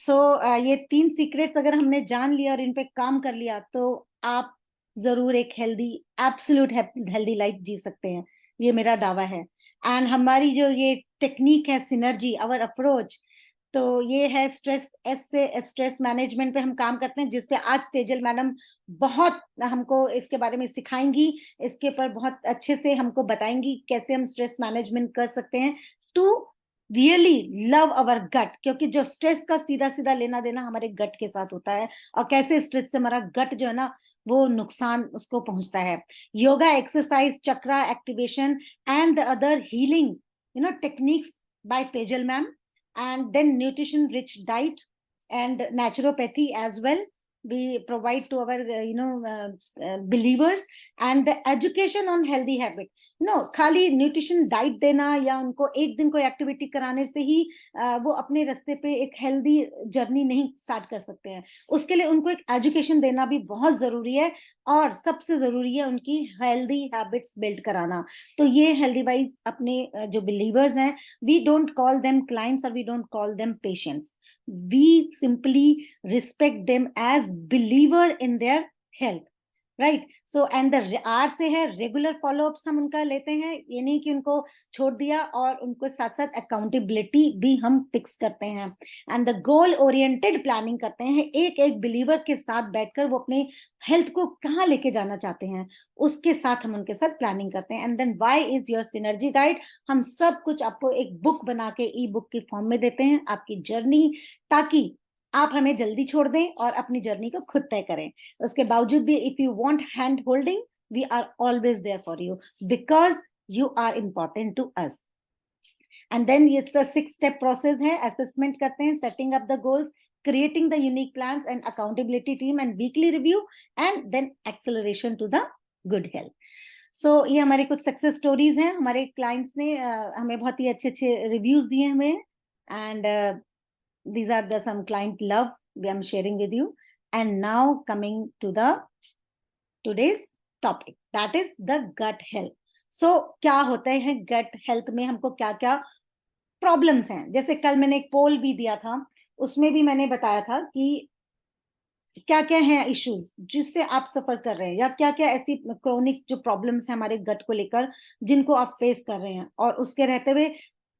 ये 3 सीक्रेट्स अगर हमने जान लिया और इन पे काम कर लिया तो आप जरूर एक हेल्दी, एब्सोल्यूट हेल्दी लाइफ जी सकते हैं, ये मेरा दावा है। एंड हमारी जो ये टेक्निक है सिनर्जी, आवर अप्रोच, तो ये है स्ट्रेस, एस से स्ट्रेस मैनेजमेंट पे हम काम करते हैं, जिसपे आज तेजल मैडम बहुत हमको इसके बारे में सिखाएंगी, इसके ऊपर बहुत अच्छे से हमको बताएंगी कैसे हम स्ट्रेस मैनेजमेंट कर सकते हैं टू रियली लव अवर गट, क्योंकि जो स्ट्रेस का सीधा सीधा लेना देना हमारे गट के साथ होता है, और कैसे स्ट्रेस से हमारा गट जो है ना वो नुकसान उसको पहुंचता है। Yoga, exercise, chakra activation and the other healing techniques by Tejal ma'am, and then nutrition rich diet and naturopathy as well we provide to our believers, and the education on healthy habit. खाली न्यूट्रिशन डाइट देना या उनको एक दिन कोई activity कराने से ही वो अपने रास्ते पे एक हेल्दी जर्नी नहीं स्टार्ट कर सकते हैं। उसके लिए उनको एक एजुकेशन देना भी बहुत जरूरी है, और सबसे जरूरी है उनकी हेल्दी हैबिट्स बिल्ड कराना। तो ये हेल्दी वाइज अपने जो बिलीवर्स हैं, we don't call them clients or we don't call them patients, we simply respect them as believer in their health, right. So and the आर से है रेगुलर फॉलोअप्स हम उनका लेते हैं, ये नहीं कि उनको छोड़ दिया, और उनको साथ साथ अकाउंटेबिलिटी भी हम फिक्स करते हैं। And the goal oriented planning करते हैं, एक एक बिलीवर के साथ बैठकर वो अपने हेल्थ को कहाँ लेके जाना चाहते हैं उसके साथ हम उनके साथ प्लानिंग करते हैं। And then why is your synergy guide, हम सब कुछ आपको एक बुक बना के ई बुक की फॉर्म में देते हैं, आपकी जर्नी, ताकि आप हमें जल्दी छोड़ दें और अपनी जर्नी को खुद तय करें। उसके बावजूद भी if you want hand holding, we are always there for you because you are important to us. And then it's a 6 step process है, असेसमेंट करते हैं, setting up the goals, creating the unique plans and accountability team and weekly review, and then acceleration to the good health. So ये हमारी कुछ success stories हैं, हमारे clients ने हमें बहुत ही अच्छे अच्छे रिव्यूज दिए हमें, and these are the some client love we am sharing with you. And now coming to the today's topic, that is the gut health. So क्या होता है gut health में, हमको क्या क्या प्रॉब्लम्स हैं। जैसे कल मैंने एक पोल भी दिया था, उसमें भी मैंने बताया था कि क्या क्या है इश्यूज जिससे आप सफर कर रहे हैं, या क्या क्या ऐसी क्रोनिक जो प्रॉब्लम्स है हमारे गट को लेकर जिनको आप फेस कर रहे हैं। और उसके रहते हुए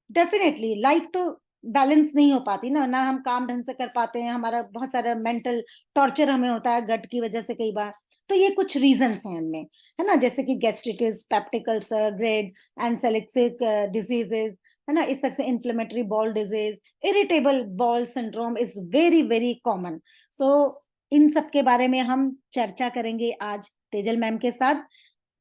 डेफिनेटली लाइफ तो बैलेंस नहीं हो पाती ना हम काम ढंग से कर पाते हैं, हमारा बहुत सारा मेंटल टॉर्चर हमें होता है गट की वजह से कई बार। तो ये कुछ रीजंस हैं इनमें, है ना, जैसे कि गैस्ट्रिटिस, पेप्टिक अल्सर, ग्रेड एंसेलिक्सिक डिजीजेस, है ना, इस तरह से inflammatory bowel disease, irritable bowel syndrome is very very common. So इन सब के बारे में हम चर्चा करेंगे आज तेजल मैम के साथ।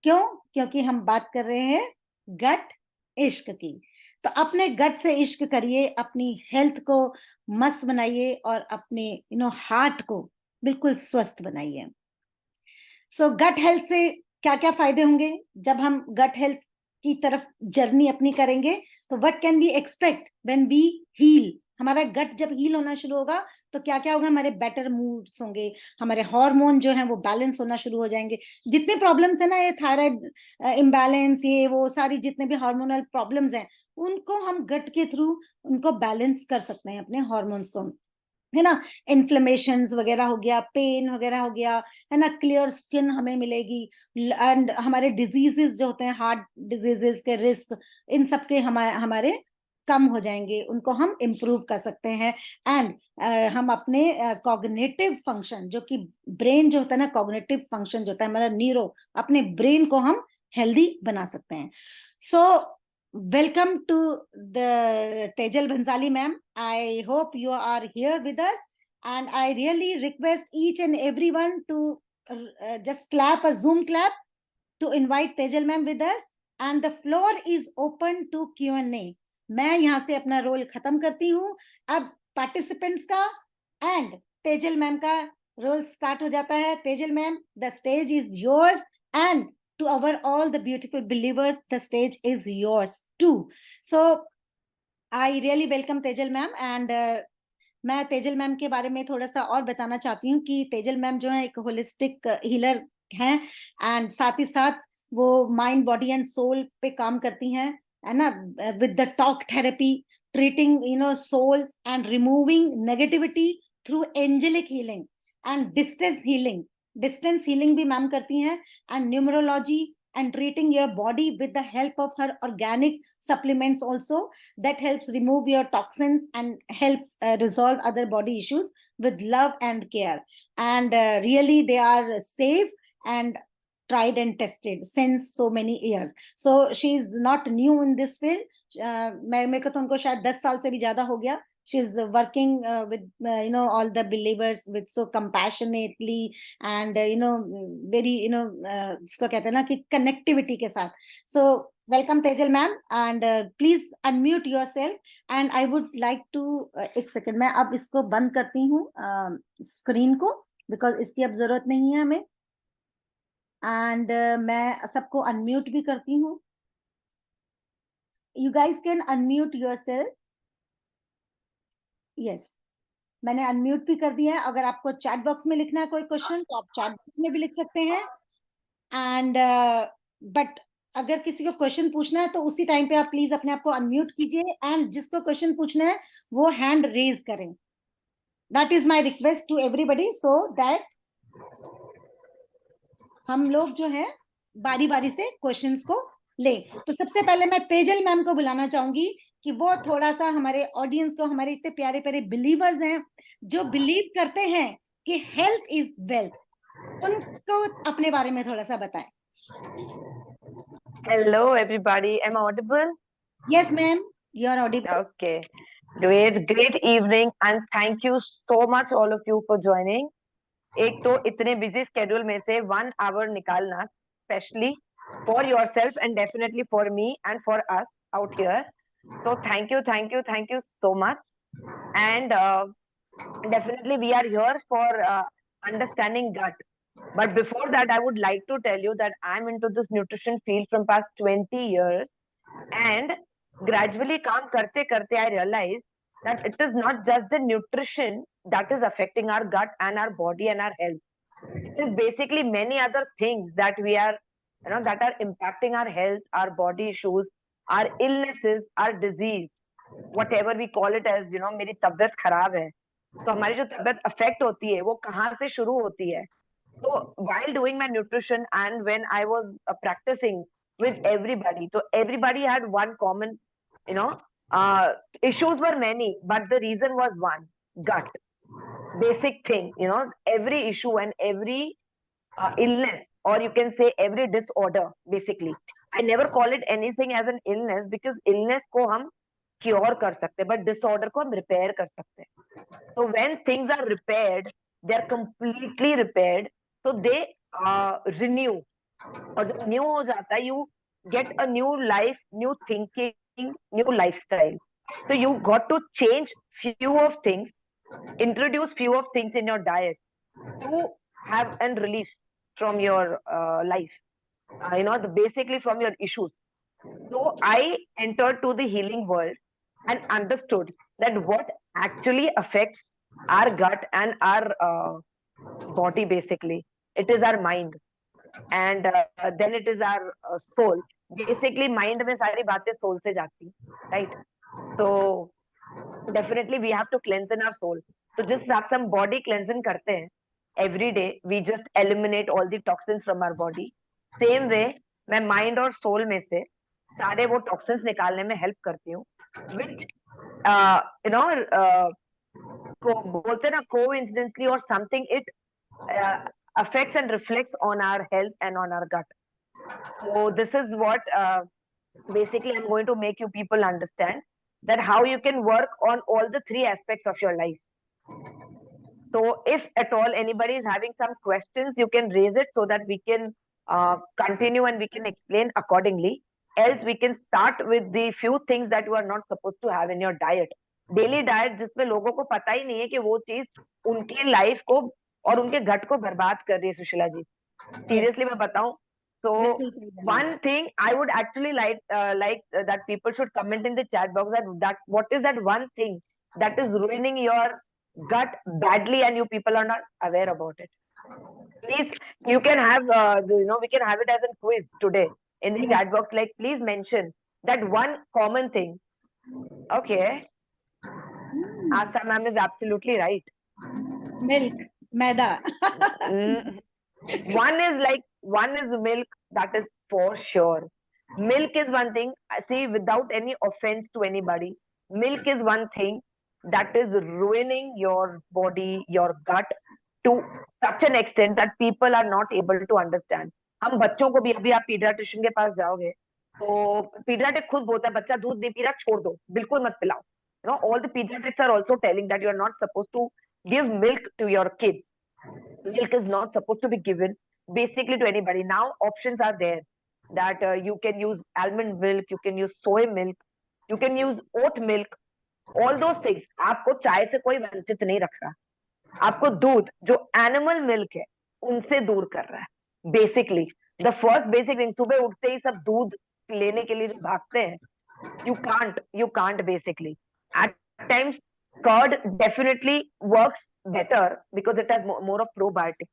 क्यों? क्योंकि हम बात कर रहे हैं गट इश्क की। तो अपने गट से इश्क करिए, अपनी हेल्थ को मस्त बनाइए और अपने हार्ट को बिल्कुल स्वस्थ बनाइए। सो गट हेल्थ से क्या क्या फायदे होंगे जब हम गट हेल्थ की तरफ जर्नी अपनी करेंगे? तो what can we expect when we heal? हमारा गट जब हील होना शुरू होगा तो क्या क्या होगा? हमारे बेटर मूड्स होंगे, हमारे हार्मोन जो है वो बैलेंस होना शुरू हो जाएंगे। जितने प्रॉब्लम्स है ना, ये थायराइड इम्बैलेंस, ये वो सारी जितने भी हार्मोनल प्रॉब्लम्स हैं, उनको हम गट के थ्रू उनको बैलेंस कर सकते हैं, अपने हार्मोन्स को, है ना। इन्फ्लेमेशन वगैरह हो गया, पेन वगैरह हो गया, है ना, क्लियर स्किन हमें मिलेगी, एंड हमारे डिजीजेस जो होते हैं, हार्ट डिजीजेस के रिस्क, इन सब के हमारे कम हो जाएंगे, उनको हम इम्प्रूव कर सकते हैं। एंड हम अपने कॉग्निटिव फंक्शन, जो कि ब्रेन जो होता है ना, कॉग्निटिव फंक्शन जो होता है हमारा न्यूरो, अपने ब्रेन को हम हेल्दी बना सकते हैं। सो welcome to the Tejal Bhansali ma'am. I hope you are here with us, and I really request each and everyone to just clap a Zoom clap to invite Tejal ma'am with us, and the floor is open to Q&A. मैं यहाँ से अपना role खत्म करती हूँ, अब participants का and Tejal ma'am का रोल स्टार्ट हो जाता है। Tejal ma'am, the stage is yours, and to our all the beautiful believers, the stage is yours too. So I really welcome Tejal ma'am, and मैं तेजल मैम के बारे में थोड़ा सा और बताना चाहती हूँ कि तेजल मैम जो है एक होलिस्टिक हीलर हैं, एंड साथ ही साथ वो माइंड, बॉडी एंड सोल पे काम करती हैं, है ना, with the talk therapy treating, souls and removing negativity through angelic healing and distance healing भी मैम करती हैं, and numerology, and treating your body with the help of her organic supplements also, that helps remove your toxins and help resolve other body issues with love and care. And really they are safe and tried and tested since so many years. So she is not new in this field. मेरे को तो उनको शायद 10 साल से भी ज्यादा हो गया. She is working with all the believers with so compassionately and very इसको कहते हैं ना कि connectivity के साथ. So welcome Tejal ma'am, and please unmute yourself, and I would like to एक सेकंड मैं अब इसको बंद करती हूँ स्क्रीन को, because इसकी अब जरूरत नहीं है हमें, and मैं सबको unmute भी करती हूँ. You guys can unmute yourself. Yes, मैंने अनम्यूट भी कर दिया है. अगर आपको चैट बॉक्स में लिखना है कोई क्वेश्चन तो आप चैट बॉक्स में भी लिख सकते हैं. एंड बट अगर किसी को क्वेश्चन पूछना है तो उसी टाइम पे आप प्लीज अपने आप को अनम्यूट कीजिए, एंड जिसको क्वेश्चन पूछना है वो हैंड रेज करें. That is my request to everybody, so that हम लोग जो है बारी बारी से क्वेश्चंस को ले. तो सबसे पहले मैं तेजल मैम को बुलाना चाहूंगी कि वो थोड़ा सा हमारे ऑडियंस को, हमारे इतने प्यारे प्यारे बिलीवर्स हैं जो बिलीव करते हैं कि हेल्थ इज वेल्थ, उनको अपने बारे में थोड़ा सा बताएं. Hello everybody, am I audible? Yes ma'am, you are audible. Okay, great evening and thank you so much all of you for joining. एक तो इतने busy schedule में से 1 hour निकालना specially for yourself and definitely for me and for us out here. So thank you so much. And definitely we are here for understanding gut. But before that, I would like to tell you that I'm into this nutrition field from past 20 years. And gradually काम करते करते I realized that it is not just the nutrition that is affecting our gut and our body and our health. It is basically many other things that we are, that are impacting our health, our body issues, our illnesses, our disease, whatever we call it as, मेरी तबीयत खराब है. तो हमारी जो तबीयत affect होती है वो कहाँ से शुरू होती है? So while doing my nutrition and when I was practicing with everybody, so everybody had one common, issues were many, but the reason was one, gut. Basic thing, every issue and every illness, or you can say every disorder, basically. I never call it anything as an illness because illness ko hum cure kar sakte, but disorder ko hum repair kar sakte. So when things are repaired, they're completely repaired. So they renew. और जब new हो जाता है, you get a new life, new thinking, new lifestyle. So you got to change few of things, introduce few of things in your diet to have a relief from your life. Basically from your issues. So I entered to the healing world and understood that what actually affects our gut and our body, basically. It is our mind. And then it is our soul. Basically, mind में सारी बातें soul से जाती, right? So definitely we have to cleanse our soul. तो जिस हिसाब से हम body cleansing करते हैं, every day we just eliminate all the toxins from our body. Same way, मैं mind और soul में से सारे वो toxins निकालने में help करती हूँ, which बोलते ना coincidentally or something, it affects and reflects on our health and on our gut. So this is what basically I'm going to make you people understand, that how you can work on all the 3 aspects of your life. So if at all anybody is having some questions, you can raise it so that we can continue and we can explain accordingly. Else we can start with the few things that you are not supposed to have in your diet. Daily diet जिसमें लोगों को पता ही नहीं है कि वो चीज उनकी लाइफ को और उनके घट को बर्बाद कर रही है. सुशीला जी, सीरियसली मैं बताऊं, so one thing I would actually like that people should comment in the chat box that what is that one thing that is ruining your gut badly and you people are not aware about it. Please, you can have we can have it as a quiz today in the chat box, like please mention that one common thing. Okay, Asta ma'am is absolutely right. Milk, maida. One is milk, that is for sure. Milk is one thing. See, without any offense to anybody, milk is one thing that is ruining your body, your gut to such an extent that people are not able to understand. हम बच्चों को भी, अभी आप paediatrician के पास जाओगे तो paediatric खुद बोलता है बच्चा दूध नहीं पी रहा, छोड़ दो, बिल्कुल मत पिलाओ. All the pediatrics are also telling that you are not supposed to give milk to your kids. Milk is not supposed to be given basically to anybody. Now options are there that you can use almond milk, you can use soy milk, you can use oat milk, all those things. आपको चाय से कोई वंचित नहीं रख रहा. आपको दूध जो एनिमल मिल्क है उनसे दूर कर रहा है. Basically the first basic thing, सुबह उठते ही सब दूध लेने के लिए जो भागते हैं, you can't basically. At times curd definitely works better because it has more of probiotics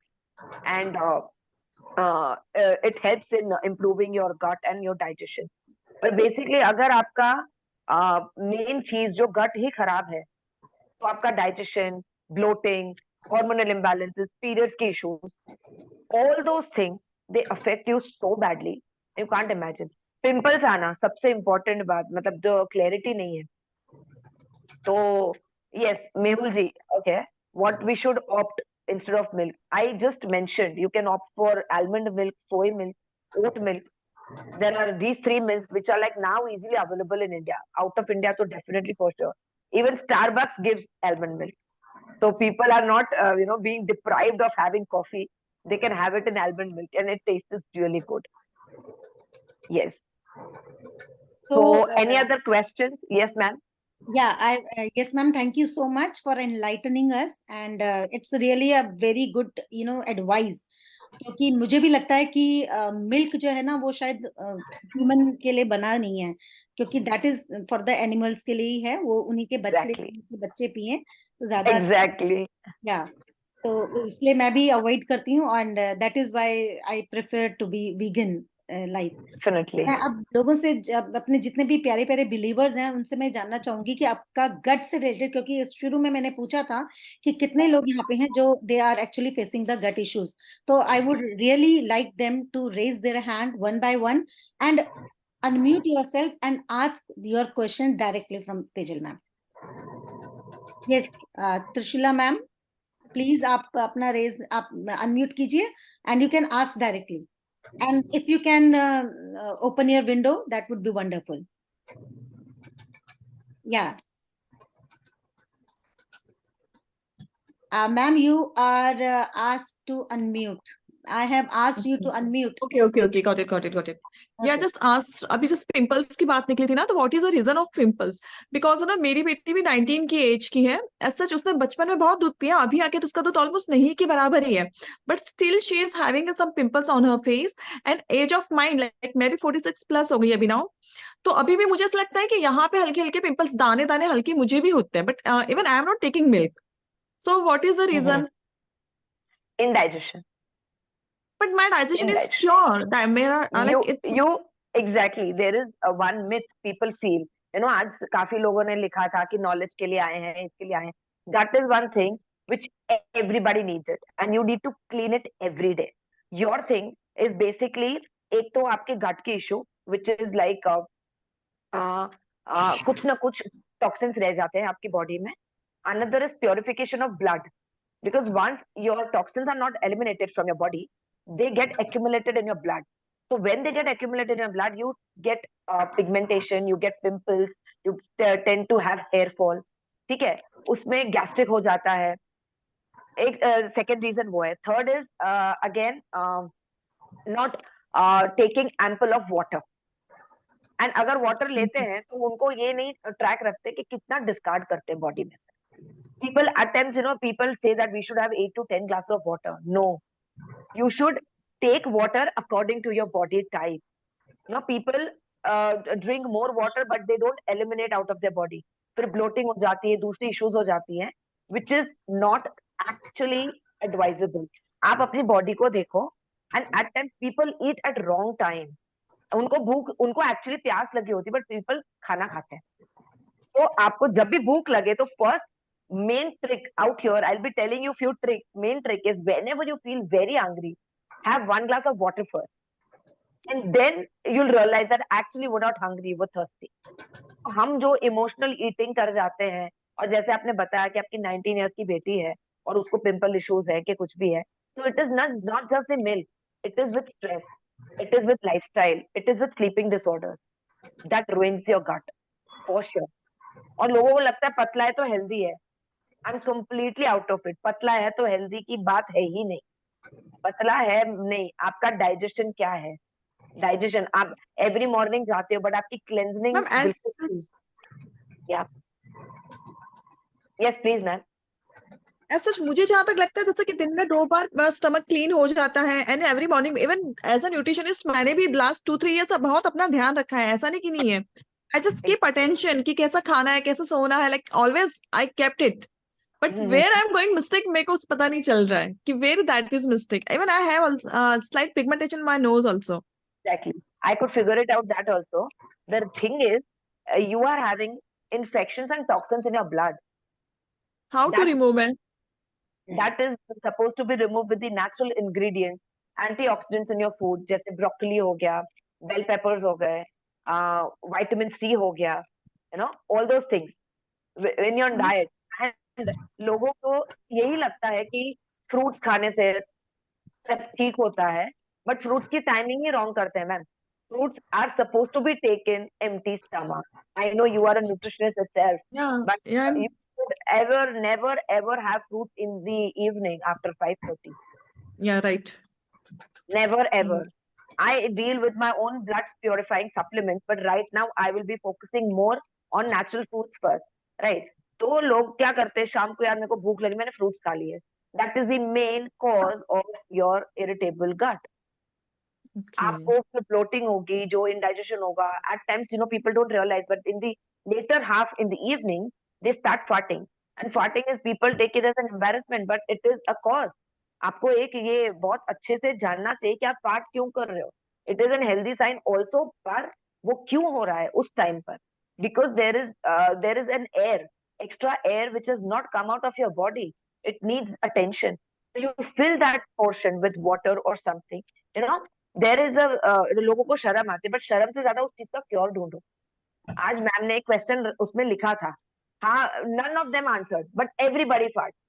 and it helps in improving your gut and your digestion. But basically अगर आपका मेन चीज जो गट ही खराब है तो आपका digestion, bloating, hormonal imbalances, periods के issues, all those things they affect you so badly you can't imagine. Pimples आना सबसे इम्पोर्टेंट बात, मतलब जो क्लैरिटी नहीं है. तो yes, Mehul ji, okay, what we should opt instead of milk, I just mentioned you can opt for almond milk, soy milk, oat milk. There are these three milks which are like now easily available in India. Out of India, so definitely for sure. Even Starbucks gives almond milk, so people are not being deprived of having coffee. They can have it in almond milk and it tastes really good. Yes. So any other questions? Yes, ma'am. Yeah, yes, ma'am. Thank you so much for enlightening us, and it's really a very good, advice. क्योंकि मुझे भी लगता है कि milk जो है ना वो शायद ह्यूमन के लिए बना नहीं है, क्योंकि that is for the animals के लिए ही है. वो उन्हीं के बच्चे पिए तो ज्यादा. एग्जैक्टली. या तो इसलिए मैं भी अवॉइड करती हूँ, and that is why I prefer to be vegan life. Definitely. मैं अब लोगों से, अपने जितने भी प्यारे प्यारे बिलीवर्स हैं उनसे मैं जानना चाहूंगी कि आपका गट से रिलेटेड, क्योंकि शुरू में मैंने पूछा था कि कितने लोग यहाँ पे हैं जो they are actually facing the gut issues. तो I would really like them to raise their hand one by one and unmute yourself and ask your question directly from Tejal ma'am. Yes, Trishula ma'am, please आप अपना raise आप unmute कीजिए and you can ask directly. And if you can open your window, that would be wonderful. Yeah. Ma'am, you are asked to unmute. I have asked you to unmute. Okay. Got it. Yeah, just asked. अभी just pimples की बात निकली थी ना, तो what is the reason of pimples? Because ना मेरी बेटी भी 19 की एज की है. As such उसने बचपन में बहुत दूध पिया, अभी आके तो उसका दूध almost नहीं के बराबर ही है. But still she is having some pimples on her face. And age of mine, like मैं भी 46 plus हो गई अभी now. तो अभी भी मुझे ऐसा लगता है कि यहाँ पे हल्के हल्के पिंपल्स, दाने दाने हल्के मुझे भी होते हैं. But even I am not taking milk. So what is the reason? Indigestion. But my digestion is pure. Exactly. There is one myth people feel. आज काफी लोगों ने लिखा था कि नॉलेज के लिए आए हैं, इसके लिए आए हैं. That is one thing which everybody needs it, and you need to clean it every day. Your thing is basically एक तो आपके gut के issue, which is like कुछ ना कुछ toxins रह जाते हैं आपकी body में. Another is purification of blood, because once your toxins are not eliminated from your body, they get accumulated in your blood. So when they get accumulated in your blood, you get pigmentation, you get pimples, you tend to have hair fall. ठीक है, उसमें gastric हो जाता है. एक second reason वो है. Third is again not taking ample of water. And अगर water लेते हैं तो उनको ये नहीं track रखते कि कितना discard करते हैं body में से. People at times, people say that we should have 8 to 10 glasses of water. No. You should take water according to your body type. People drink more water, but they don't eliminate out of their body. फिर bloating हो जाती है, दूसरी issues हो जाती हैं, which is not actually advisable. आप अपनी body को देखो, and at times people eat at wrong time. उनको actually प्यास लगी होती है, but people खाना खाते हैं. So आपको जब भी भूख लगे तो first main trick out here, I'll be telling you few tricks. Main trick is whenever you feel very hungry, have 1 glass of water first. And then you'll realize that actually we're not hungry, we're thirsty. हम जो emotional eating कर जाते हैं, और जैसे आपने बताया कि आपकी 19 इयर्स की बेटी है और उसको पिंपल इश्यूज है कि कुछ भी है, तो it is not just the milk, it is with stress, it is with lifestyle, it is with sleeping disorders that ruins your gut for sure. और लोगों को लगता है पतला है तो हेल्दी है. I am completely out of it. पतला है तो हेल्दी की बात है ही नहीं. पतला है नहीं, आपका डाइजेशन क्या है. डाइजेशन आप एवरी मॉर्निंग जाते हो बट आपकी क्लेंजिंग मैम एज या यस प्लीज मैम. सच मुझे जहां तक लगता है जैसे कि दिन में 2 बार स्टमक क्लीन हो जाता है and every morning. Even as a nutritionist मैंने भी लास्ट 2-3 ईयर्स बहुत अपना ध्यान रखा है, ऐसा नहीं कि नहीं है. आई जस्ट कीप अटेंशन कि कैसा खाना है, कैसे सोना है, like always I kept it. But where I am going mistake मेरे को पता नहीं चल रहा है कि where that is mistake. Even I have slight pigmentation in my nose also. Exactly. I could figure it out that also. The thing is, you are having infections and toxins in your blood. How to That remove it? that is supposed to be removed with the natural ingredients, antioxidants in your food, जैसे broccoli हो गया, bell peppers हो गए, vitamin C हो गया, you know, all those things in your diet. And लोगों को यही लगता है कि fruits खाने से सब ठीक होता है, but fruits की timing ही wrong करते हैं ma'am. Fruits are supposed to be taken empty stomach. I know you are a nutritionist itself, Yeah, but yeah. you should never ever have fruits in the evening after 5:30. Yeah, right. Never ever. I deal with my own blood purifying supplements, but right now I will be focusing more on natural foods first. Right? तो लोग क्या करते हैं, शाम को यार मेरे को भूख लगी, मैंने फ्रूट्स खा लिए. That is the main cause of your irritable gut. Okay. आपको फिर bloating होगी, जो indigestion होगा. At times, you know, people don't realize, but in the later half in the evening, they start farting. And farting is, people take it as an embarrassment, but it is a cause. आपको एक ये बहुत अच्छे से जानना चाहिए कि आप फार्ट क्यों कर रहे हो. It is an healthy sign also, पर वो क्यों हो रहा है उस टाइम पर. Because there is an air, extra air which is not come out of your body. It needs attention. You fill that portion with water और something, you know. There is लोगों को शर्म आती है, बट शर्म से ज्यादा उस चीज का क्योर ढूंढो. आज मैम ने एक क्वेश्चन उसमें लिखा था, हाँ, none of them answered, but everybody farts.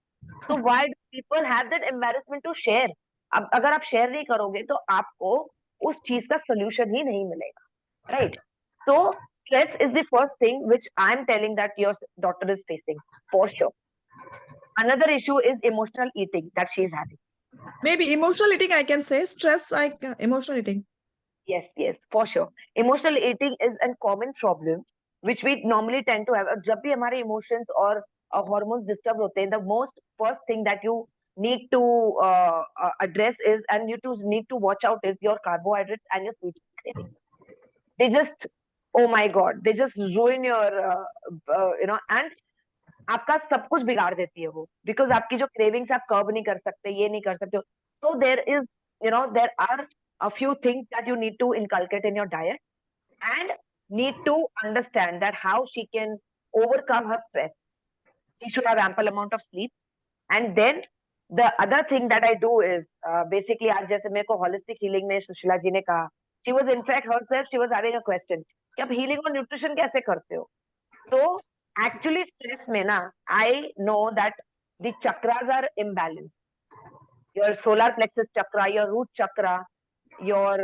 So why do people have that embarrassment to share? अब अगर आप शेयर नहीं करोगे तो आपको उस चीज का सोल्यूशन ही नहीं मिलेगा, right? So stress is the first thing which I'm telling that your daughter is facing for sure. Another issue is emotional eating that she is having. Maybe emotional eating, I can say. Stress, emotional eating. Yes, for sure. Emotional eating is a common problem which we normally tend to have. जब भी हमारे emotions और hormones disturb होते हैं, the most first thing that you need to address is, and you need to watch out, is your carbohydrates and your sweet cravings. They just, oh my God, they just ruin your, you know, and आपका सब कुछ बिगाड़ देती है वो, because आपकी जो cravings आप curb नहीं कर सकते, ये नहीं कर सकते. So there is, you know, there are a few things that you need to inculcate in your diet, and need to understand that how she can overcome her stress. She should have ample amount of sleep. And then the other thing that I do is, basically, आज जैसे मेरे को holistic healing में सुशीला जी ने कहा, she was in fact herself, she was having a question कि आप healing और nutrition कैसे करते हो. So actually stress में ना, I know that the chakras are imbalanced. Your solar plexus chakra, your root chakra, your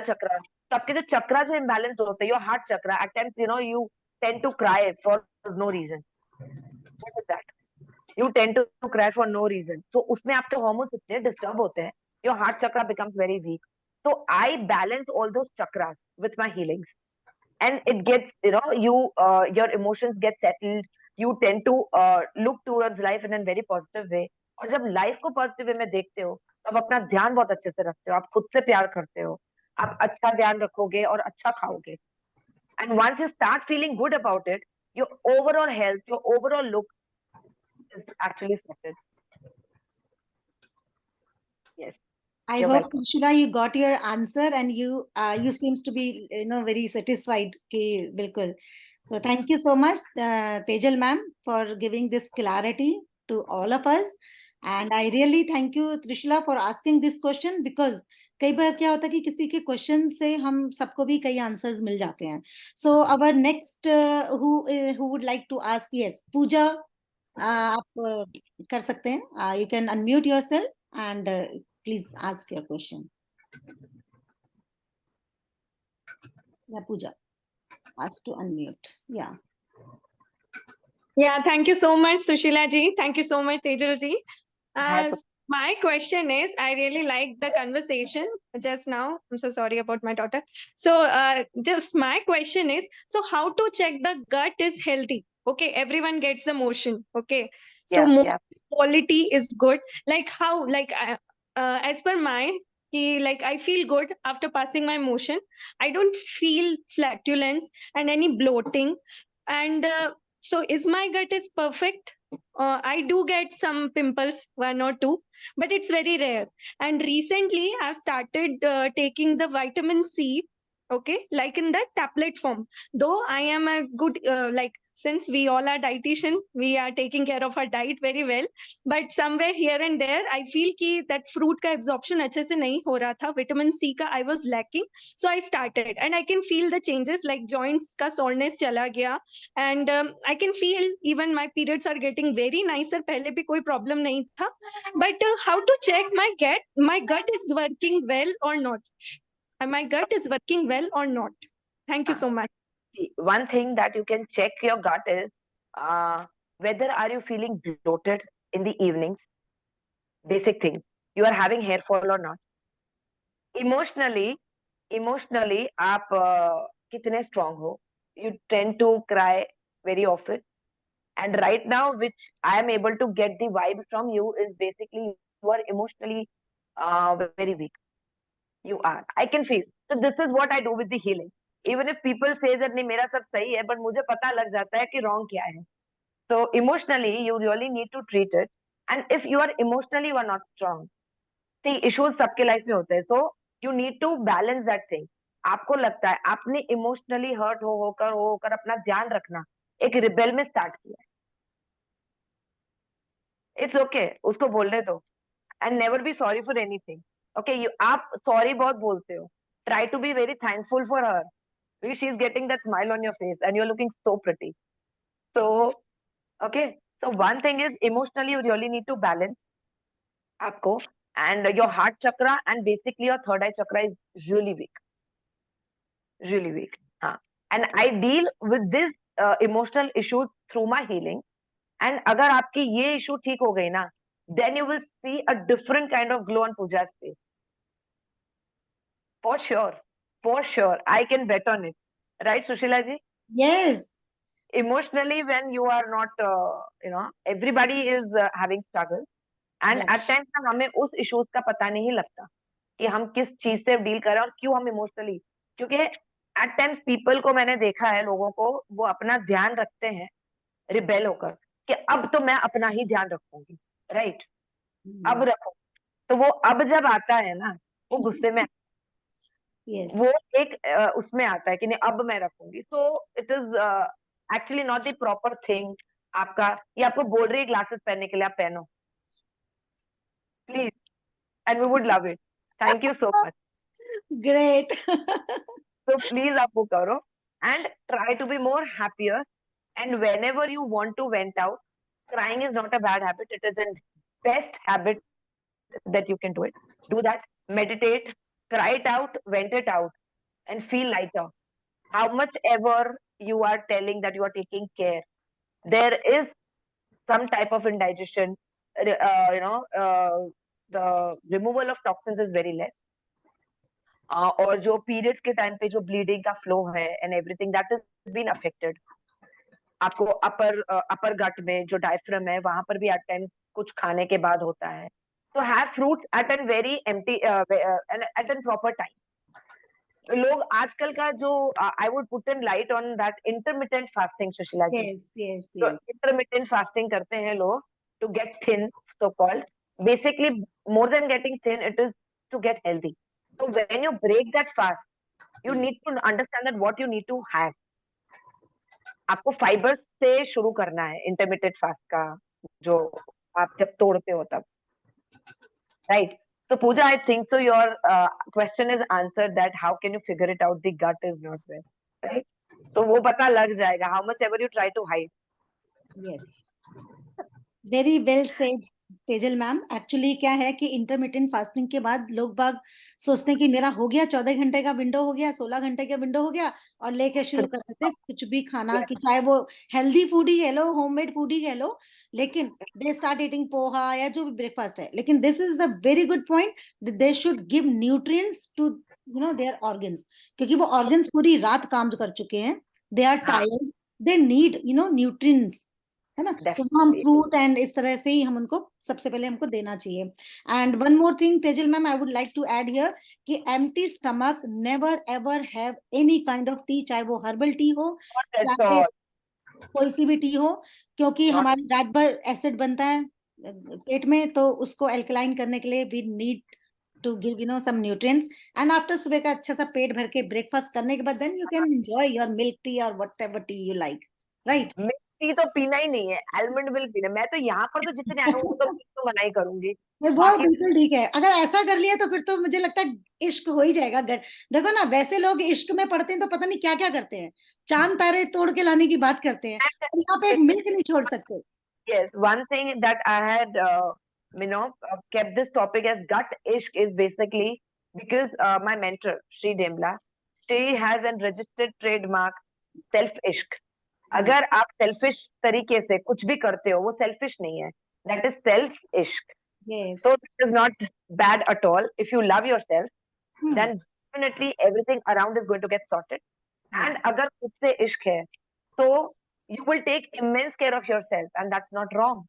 chakra. तो आपके जो चक्रा जो इम्बैलेंस होते हैं, your heart chakra, at times you know you tend to cry for no reason. What is that? You tend to cry for no reason. तो उसमें आपके hormones इतने डिस्टर्ब होते हैं, your heart chakra becomes very weak. So I balance all those chakras with my healings, and it gets, you know, your emotions get settled. You tend to look towards life in a very positive way. और जब life को positive way में देखते हो, तब अपना ध्यान बहुत अच्छे से रखते हो, आप खुद से प्यार करते हो, आप अच्छा ध्यान रखोगे और अच्छा खाओगे. And once you start feeling good about it, your overall health, your overall look is actually settled. Yes. I You're hope, welcome. Sushila, you got your answer, and you seems to be, you know, very satisfied. कि बिल्कुल. So thank you so much, Tejal ma'am, for giving this clarity to all of us. And I really thank you, Trishula, for asking this question, because कई बार क्या होता है कि किसी के question से हम सबको भी कई आंसर्स मिल जाते हैं. So our next who would like to ask, yes, Pooja, आप कर सकते हैं. You can unmute yourself and please ask your question. Yeah, Pooja, ask to unmute. Yeah. Yeah, thank you so much, Sushila ji. Thank you so much, Tejal ji. Hi, My question is, I really liked the conversation just now. I'm so sorry about my daughter. So, just my question is, so how to check the gut is healthy? Okay, everyone gets the motion. Okay, so Yeah, motion yeah. quality is good. Like how, like as per my, like I feel good after passing my motion. I don't feel flatulence and any bloating, and so is my gut is perfect? I do get some pimples, 1 or 2, but it's very rare. And recently, I've started taking the vitamin C, okay, like in the tablet form. Though I am a good, like, since we all are dietitian, we are taking care of our diet very well. But somewhere here and there, I feel कि that fruit का absorption अच्छे से नहीं हो रहा था. Vitamin C का I was lacking. So I started, and I can feel the changes, like joints का soreness चला गया. And I can feel even my periods are getting very nicer. पहले भी कोई problem नहीं था. But how to check my gut is working well or not? My gut is working well or not? Thank you so much. One thing that you can check your gut is whether are you feeling bloated in the evenings. Basic thing. You are having hair fall or not. Emotionally, आप कितने strong हो. You tend to cry very often. And right now, which I am able to get the vibe from you, is basically you are emotionally very weak. You are. I can feel. So this is what I do with the healing. Even if people say that नहीं मेरा सब सही है, but मुझे पता लग जाता है कि wrong क्या है. So emotionally, you really need to treat it. And if you are emotionally you are not strong, see issues सबके लाइफ में होते हैं. So you need to balance that thing. आपको लगता है आपने इमोशनली हर्ट होकर अपना ध्यान रखना एक रिबेल में स्टार्ट किया है. इट्स ओके, उसको बोलने दो. And never be sorry for anything. Okay, आप सॉरी बहुत बोलते हो. Try to be very thankful for her. She is getting that smile on your face and you are looking so pretty. So okay, so one thing is emotionally you really need to balance आपको. And your heart chakra and basically your third eye chakra is really weak. Really weak. And I deal with this emotional issues through my healing. And अगर आपकी ये issue ठीक हो गई ना, then you will see a different kind of glow on Pooja's face. For sure. I can bet on it. Right, Sushila ji? Yes. Emotionally, when you are not, everybody is having struggles. And Yes. at times हमें उस issues का पता नहीं लगता कि हम किस चीज से डील कर रहे हैं और क्यों हम इमोशनली. क्योंकि एट टाइम्स पीपल को मैंने देखा है, लोगों को वो अपना ध्यान रखते हैं रिबेल होकर कि अब तो मैं अपना ही ध्यान रखूंगी. राइट, अब रखो. तो वो अब जब आता है ना, वो गुस्से में Yes. वो एक उसमें आता है कि नहीं अब मैं रखूंगी. So it is actually not the proper thing. आपका ये आपको बोल रही है ग्लासेस पहनने के लिए, आप पहनो please, and we would love it. Thank you so much. Great. So please आप वो करो and try to be more happier. And whenever you want to vent out, crying is not a bad habit. It is a best habit that you can do it. Do that. Meditate. Cry it out. Vent it out. And feel lighter. How much ever you are telling that you are taking care, there is some type of indigestion. The removal of toxins is very less. और जो periods के time पे जो bleeding का flow है and everything that is been affected. आपको upper गट में जो डायफ्राम है वहां पर भी एट टाइम्स कुछ खाने के बाद होता है. तो have fruits at an very empty at an proper time. लोग आजकल का जो I would put in light on that intermittent fasting. Sushila ji, Yes. तो इंटरमिटेंट फास्टिंग करते हैं लोग to get thin, so called. Basically more than getting thin, it is to get healthy. So when you break that fast, you need to understand that what you need to have. आपको fibres से शुरू करना है intermittent fast का, जो आप जब तोड़ते हो तब, right? So Pooja, I think so your question is answered, that how can you figure it out, the gut is not there, right? So वो पता लग जाएगा, how much ever you try to hide. Yes, very well said Tejal ma'am. Actually क्या है कि intermittent fasting के बाद लोग बाग सोचते हैं कि मेरा हो गया 14 घंटे का विंडो हो गया, 16 घंटे का विंडो हो गया, और लेके शुरू कर देते हैं कुछ भी खाना, कि चाहे वो हेल्दी फूड ही कह लो, होममेड फूड ही कह लो, लेकिन दे स्टार्ट ईटिंग पोहा या जो भी ब्रेकफास्ट है। लेकिन this is the very good point, they should give nutrients to their organs, क्योंकि वो ऑर्गन्स पूरी रात काम कर चुके हैं, they are tired, they need nutrients, है ना? तो हम फ्रूट एंड इस तरह से ही हम उनको सबसे पहले हमको देना चाहिए। And one more thing Tejal ma'am, I would like to add here कि empty stomach never ever have any kind of tea, चाहे वो हर्बल टी हो, चाहे कोई सी भी टी हो, क्योंकि हमारे रात भर एसिड बनता है पेट में, तो उसको एल्कलाइन करने के लिए we need to give some nutrients. And after सुबह का अच्छा सा पेट भर के ब्रेकफास्ट करने के बाद then you can enjoy your milk tea और whatever tea you like, right? Tea तो पीना ही नहीं है, आलमंड मिल्क पीना। मैं तो यहाँ पर तो जितने आए वो तो मना ही करूंगी। वो बिल्कुल ठीक है, अगर ऐसा कर लिया तो फिर तो मुझे लगता है इश्क हो ही जाएगा। देखो ना, वैसे लोग इश्क में पड़ते हैं तो पता नहीं क्या क्या करते हैं, चांद तारे तोड़ के लाने की बात करते हैं, यहाँ पे एक मिल्क नहीं छोड़ सकते। Yes, one thing that I had, kept this topic as gut ishq is basically because my mentor, Sri Demla, she has a registered trademark, self ishq. अगर आप सेल्फिश तरीके से कुछ भी करते हो, वो सेल्फिश नहीं है, that is self ishq. Yes. So it is not bad at all. If you love yourself, then definitely everything around is going to get sorted. And अगर खुद से इश्क है, तो you will take immense care of yourself, and that's not wrong,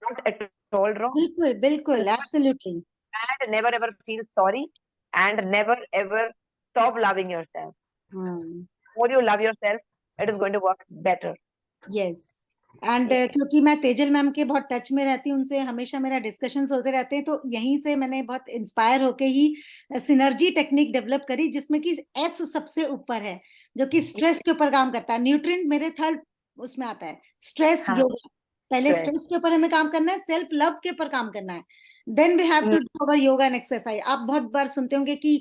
not at all wrong. बिल्कुल बिल्कुल, absolutely. And never ever feel sorry, and never ever stop loving yourself. The more you love yourself, it is going to work better. Yes. And क्योंकि मैं Tejal ma'am के बहुत touch में रहती हूँ, उनसे हमेशा मेरा डिस्कशंस होते रहते हैं, तो यहीं से मैंने बहुत इंस्पायर होके ही सिनर्जी टेक्निक डेवलप करी, जिसमें कि एस सबसे ऊपर है, जो कि स्ट्रेस के ऊपर काम करता है। न्यूट्रिएंट मेरे थर्ड उसमें आता है, स्ट्रेस योगा। पहले स्ट्रेस के ऊपर हमें काम करना है, सेल्फ लव के ऊपर काम करना है, then we have to do our yoga and exercise. आप बहुत बार सुनते होंगे कि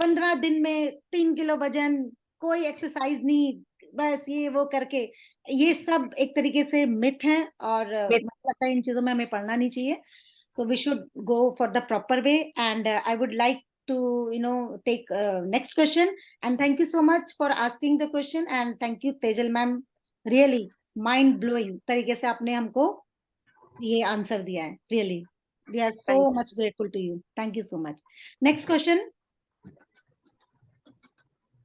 15 दिन में 3 किलो वजन, कोई एक्सरसाइज नहीं, बस ये वो करके, ये सब एक तरीके से मिथ है, और मुझे लगता है इन चीजों में हमें पढ़ना नहीं चाहिए। So we should go for the proper way, and I would like to take next question, and thank you so much for asking the question, and thank you Tejal ma'am, really mind blowing तरीके से आपने हमको ये answer दिया है, really we are so much grateful to you, thank you so much. Next question.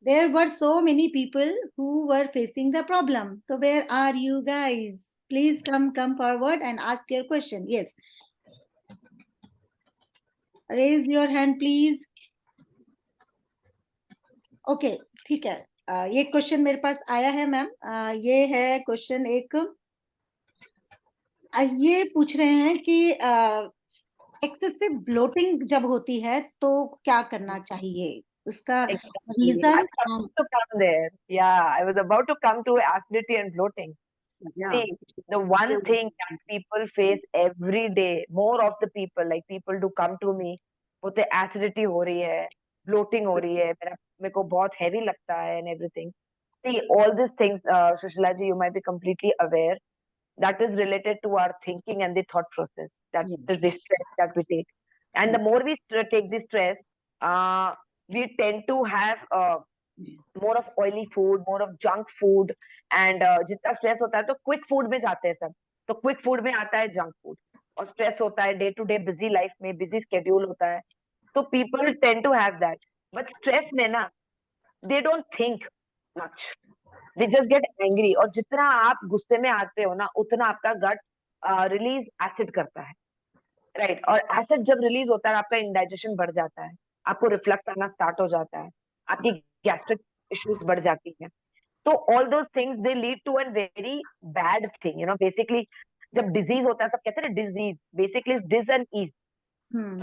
There were so many people who were facing the problem, so where are you guys? Please come forward and ask your question. Yes, raise your hand please. Okay, ठीक है। ये question मेरे पास आया है ma'am, ये है question एक, ये पूछ रहे हैं कि एक्सेसिव ब्लोटिंग जब होती है तो क्या करना चाहिए, उसका reason. I was about to come to acidity and bloating. See, the one thing that people face every day, more of the people, like people do come to me, बोलते acidity हो रही है, bloating हो रही है, मेरे को बहुत heavy लगता है and everything. See, all these things, Sushila ji, you might be completely aware, that is related to our thinking and the thought process. That is the stress that we take. And the more we take the stress, we tend to have more of oily food, more of junk food, and जितना stress होता है तो quick food में जाते हैं सब, तो quick food में आता है junk food, और stress होता है day to day busy life में, busy schedule होता है, तो people tend to have that. But stress में ना, they don't think much, they just get angry, और जितना आप गुस्से में आते हो ना, उतना आपका gut रिलीज एसिड करता है, राइट? और एसिड जब रिलीज होता है, आपका इंडाइजेशन बढ़ जाता है, आपको रिफ्लक्स आना स्टार्ट हो जाता है, आपकी गैस्ट्रिक इश्यूज बढ़ जाती हैं, तो all those things they lead to a very bad thing, basically जब डिजीज होता है, सब कहते हैं disease, basically dis and ease,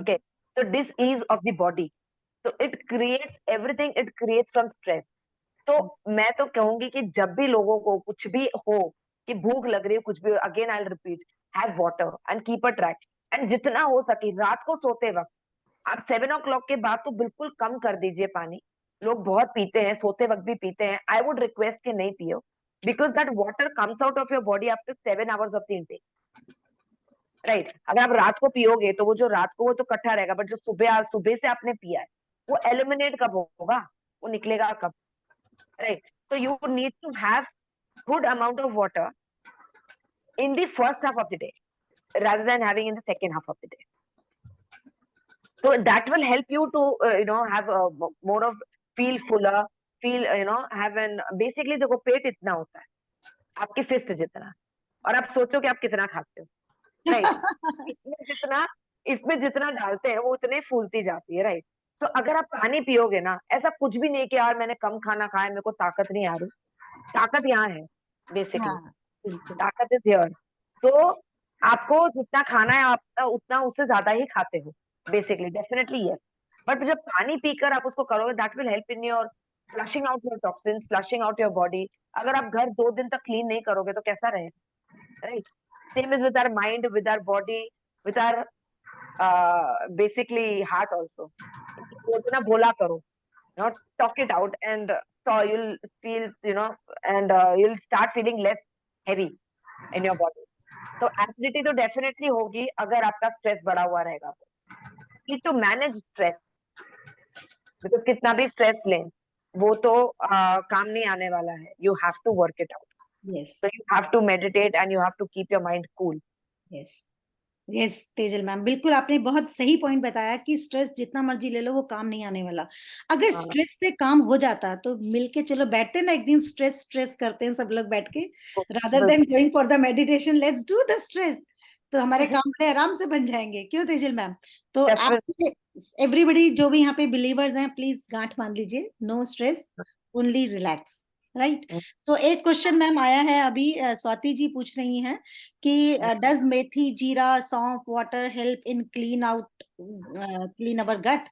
okay, तो dis ease of the body, तो it creates everything, it creates from stress. तो मैं तो कहूंगी कि जब भी लोगों को कुछ भी हो, कि भूख लग रही है, कुछ भी, again I repeat, have water and keep a track. And जितना हो सके रात को सोते वक्त आप 7 o'clock के बाद तो बिल्कुल कम कर दीजिए पानी। लोग बहुत पीते हैं, सोते वक्त भी पीते हैं, आई वुड रिक्वेस्ट कि नहीं पियो, because that water comes out of your body after 7 hours of the intake, right. अगर आप रात को पियोगे तो वो जो रात को वो तो इकट्ठा रहेगा, बट जो सुबह से आपने पिया है वो एलिमिनेट कब होगा, वो निकलेगा कब, right. So you need to have good amount of water in the first half of the day rather than having in the second half of the day. So that will help you to have more of feel fuller, feel have an basically देखो पेट इतना होता है आपकी fist जितना, और आप सोचो कि आप कितना खाते हो, राइट। इसमें जितना डालते हैं वो उतने फूलती जाती है, राइट। तो अगर आप पानी पियोगे ना, ऐसा कुछ भी नहीं कि यार मैंने कम खाना खाया मेरे को ताकत नहीं आ रही, ताकत यहाँ है बेसिकली, हाँ बिल्कुल। ताकत इज हियर। सो आपको जितना खाना है आप उतना उससे ज्यादा ही खाते हो बेसिकली, डेफिनेटली यस। बट जब पानी पीकर आप उसको करोगे that will help in your flushing out your toxins, flushing out your body. अगर आप घर 2 दिन तक क्लीन नहीं करोगे तो कैसा रहेगा, right. Same is with our mind, with our body, with our basically heart also. बोलना बोला करो, talk it out, and so you'll feel and you'll start feeling less heavy in your body. So acidity तो definitely होगी अगर आपका stress बढ़ा हुआ रहेगा तो। Need to manage stress, because कितना भी stress लें वो तो काम नहीं आने वाला है। You have to work it out. Yes So you have to meditate and you have to keep your mind cool. Yes yes Tejal ma'am, बिल्कुल आपने बहुत सही पॉइंट बताया कि स्ट्रेस जितना मर्जी ले लो वो काम नहीं आने वाला। अगर हाँ, स्ट्रेस से काम हो जाता तो मिलके चलो बैठते ना एक दिन, स्ट्रेस स्ट्रेस करते हैं सब लोग बैठ के, rather than going for the meditation, let's do the stress, तो हमारे काम बड़े आराम से बन जाएंगे, क्यों तेजल मैम? तो Definitely. आप एवरीबडी जो भी यहाँ पे बिलीवर्स हैं प्लीज गांठ मान लीजिए, no stress, only relax, right. तो एक क्वेश्चन मैम आया है अभी, स्वाति जी पूछ रही हैं कि does methi jeera saunf water help in clean our gut?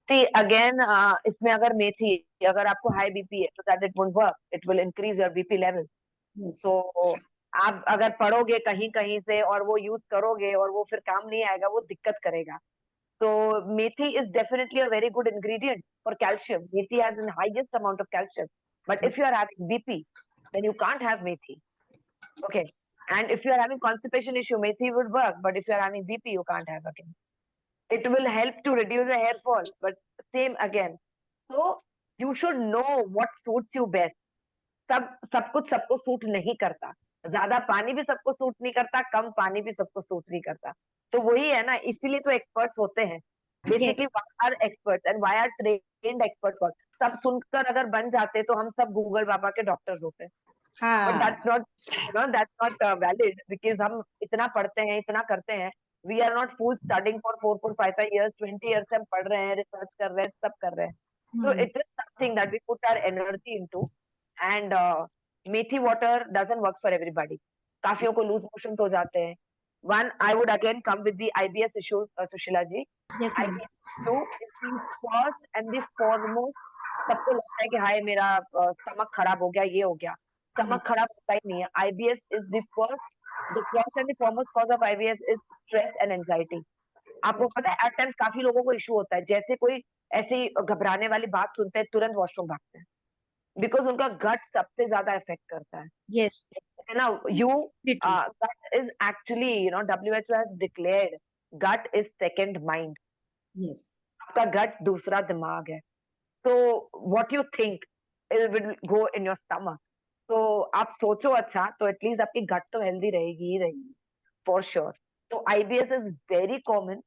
See again, इसमें अगर मेथी, अगर आपको हाई बीपी है तो that it won't work, it will increase your BP level. तो आप अगर पढ़ोगे कहीं कहीं से और वो यूज करोगे और वो फिर काम नहीं आएगा, वो दिक्कत करेगा। तो मेथी is definitely a very good ingredient for calcium. Methi has the highest amount of calcium. But if you are having BP, then you can't have methi. Okay. And if you are having constipation issue, methi would work. But if you are having BP, you can't have again. It will help to reduce the hair fall. But same again. So you should know what suits you best. सब कुछ सबको suit नहीं करता, ज्यादा पानी भी सबको suit नहीं करता, कम पानी भी सबको सूट नहीं करता। तो वही है ना, इसीलिए तो एक्सपर्ट्स होते हैं basically. why are experts and why are trained experts called? सब सुनकर अगर बन जाते तो हम सब गूगल बाबा के डॉक्टर्स होते। But that's not valid, because हम इतना पढ़ते हैं, इतना करते हैं। We are not fools studying for 4, 4, 5 years, 20 years से हम पढ़ रहे हैं, रिसर्च कर रहे हैं, सब कर रहे हैं। So it is something that we put our energy into. And methi water doesn't work for everybody. काफियों को लूज मोशंस हो जाते हैं। One, I would again come with the IBS issue, Sushila ji. Yes, ma'am. IBS issue is the first and the foremost. सबको लगता है कि हाय मेरा stomach खराब हो गया, ये हो गया। स्टमक खराब होता ही नहीं है। IBS is the first and the foremost cause of IBS is stress and anxiety. आपको पता है एट टाइम्स काफी लोगों को इशू होता है, जैसे कोई ऐसी घबराने वाली बात सुनते हैं तुरंत वॉशरूम भागते हैं, बिकॉज उनका गट सबसे ज्यादा इफेक्ट करता है। Yes. है ना, gut is actually, WHO has declared gut is second mind. Yes. आपका गट दूसरा दिमाग है। तो what you think it will go in your stomach. तो आप सोचो अच्छा तो एटलीस्ट आपकी गट तो हेल्दी रहेगी ही रहेगी, फॉर श्योर। तो IBS is very common.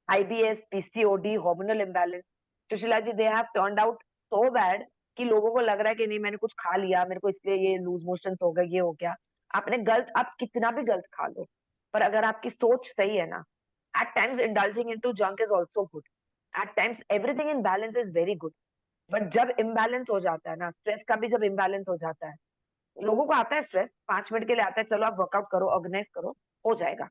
IBS, PCOD, hormonal imbalance. Sushila ji, they have turned out so bad कि लोगों को लग रहा है कि नहीं मैंने कुछ खा लिया, मेरे को इसलिए ये लूज मोशंस हो गए, ये हो गया। आपने गलत, आप कितना भी गलत खा लो, पर अगर आपकी सोच सही है ना, at times indulging into junk is also good. At times everything in balance is very good. But जब इम्बैलेंस हो जाता है ना, स्ट्रेस का भी जब इम्बैलेंस हो जाता है, लोगों को आता है स्ट्रेस 5 मिनट के लिए आता है, चलो आप वर्कआउट करो, ऑर्गेनाइज करो, हो जाएगा,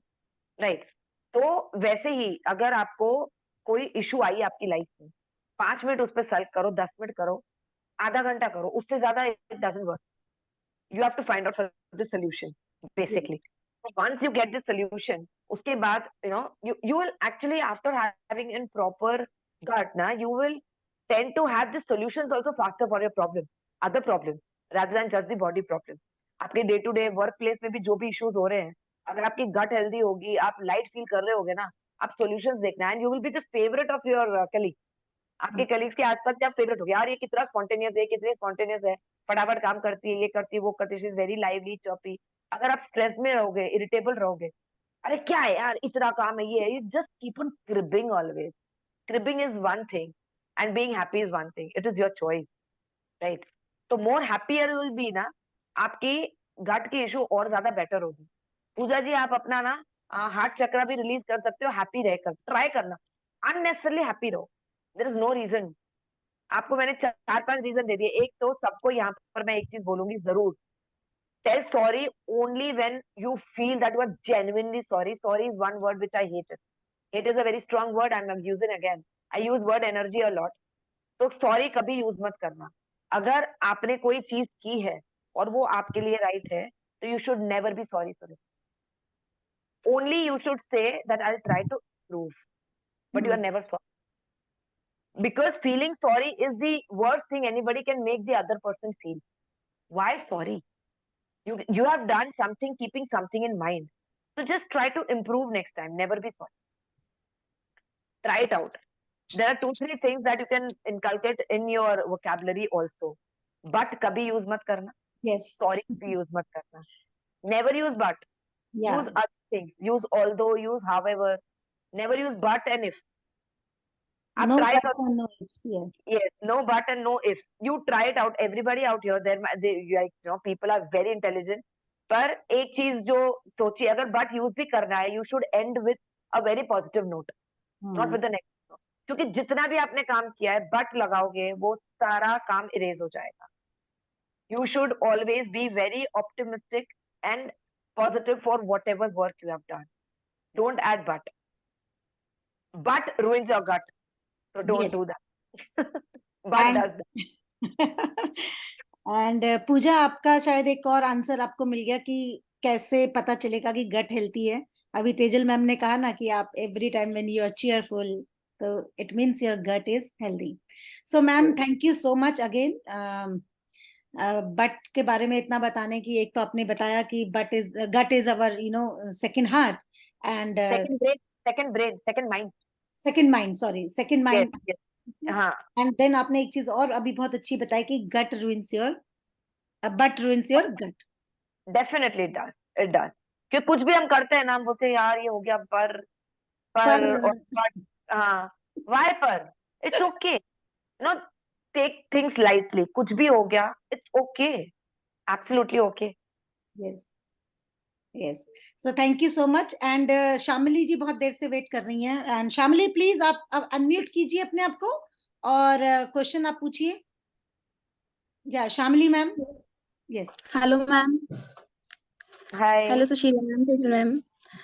राइट। तो वैसे ही अगर आपको कोई इशू आई आपकी लाइफ में, 5 मिनट उस पर सॉल्व करो, 10 मिनट करो, आधा घंटा करो, उससे ज्यादा it doesn't work. You have to find out for the solution basically. So once you get the solution, उसके बाद you will actually, after having in proper gut na, you will tend to have the solutions also faster for your problem, other problems, rather than just the body problem. आपके day to day work place में भी जो भी issues हो रहे हैं, अगर आपकी गट हेल्दी होगी, आप लाइट फील कर रहे होगे ना, आप सॉल्यूशंस देखना, and you will be the favourite of your colleague. आपके कलीग्स के आसपास क्या फेवरेट हो गया, यार ये कितना स्पॉन्टेनियस है, कितनी स्पॉन्टेनियस है, फटाफट काम करती है, ये करती है, वो करती है, she is very lively, choppy. अगर आप स्ट्रेस में रहोगे, इरिटेबल रहोगे, अरे क्या है यार, इतना काम है, ये है, you just keep on cribbing always. Cribbing is one thing and being happy is one thing. It is your choice, right? तो मोर हैप्पियर विल बी ना, आपकी गट की इशू और ज्यादा बेटर होगी. पूजा जी, आप अपना ना हार्ट चक्र भी रिलीज कर सकते हो हैप्पी रहकर. ट्राई करना, अननेसेसरली हैप्पी रहो. There is no reason. आपको मैंने 4-5 रीजन दे दिए. एक तो सबको यहाँ पर मैं एक चीज बोलूंगी जरूर, tell sorry only when you feel that you are genuinely sorry. Sorry is one word which I hate. It is a very strong word, I am using again. I use word energy a lot. तो sorry कभी use मत करना. अगर आपने कोई चीज की है और वो आपके लिए राइट है, तो you should never be sorry for it. Only you should say that I try to improve, but you are never sorry. Because feeling sorry is the worst thing anybody can make the other person feel. Why sorry? You have done something keeping something in mind. So just try to improve next time. Never be sorry. Try it out. There are 2-3 things that you can inculcate in your vocabulary also. But kabhi use mat karna. Yes. Sorry kabhi use mat karna. Never use but. Yeah. Use other things. Use although, use however. Never use but and if. No try it buts out. and no ifs. Yeah. Yes, no but and no ifs. You try it out. Everybody out here, people are very intelligent. पर एक चीज जो सोचिए, अगर but use भी करना है, you should and with a very positive note, not with the negative note. क्योंकि जितना भी आपने काम किया है, बट लगाओगे, वो सारा काम इरेज हो जाएगा. You should always be very optimistic and positive for whatever work you have done. Don't add but. But ruins your gut. So don't Yes. do that. But And- does that. And Puja, आपका शायद एक और answer आपको मिल गया कि कैसे पता चलेगा कि गट हेल्थी है. अभी तेजल मैम ने कहा ना कि आप every time when you are cheerful, तो it means your gut is healthy. So ma'am, Yes. Thank you so much again but के बारे में इतना बताने की. एक तो आपने बताया कि gut is our second heart and second mind. Second mind. Sorry, second Yes, mind. yes. हाँ, एंड देन आपने एक चीज और अभी बहुत अच्छी बताई कि gut ruins your but ruins your gut. definitely it does. It does. क्योंकि कुछ भी हम करते हैं ना, हम बोलते हैं यार ये हो गया पर पर और but. हाँ, why पर? It's okay. No, take things lightly. कुछ भी हो गया, it's okay. Absolutely okay. Yes, yes. So thank you so much. And Shamili ji बहुत देर से वेट कर रही हैं. एंड शामिली, प्लीज आप अब अनम्यूट कीजिए अपने आप को और क्वेश्चन आप पूछिए. या Shamili ma'am. Yes. Hello ma'am. Hi. Hello Sushila ma'am, Tejal ma'am.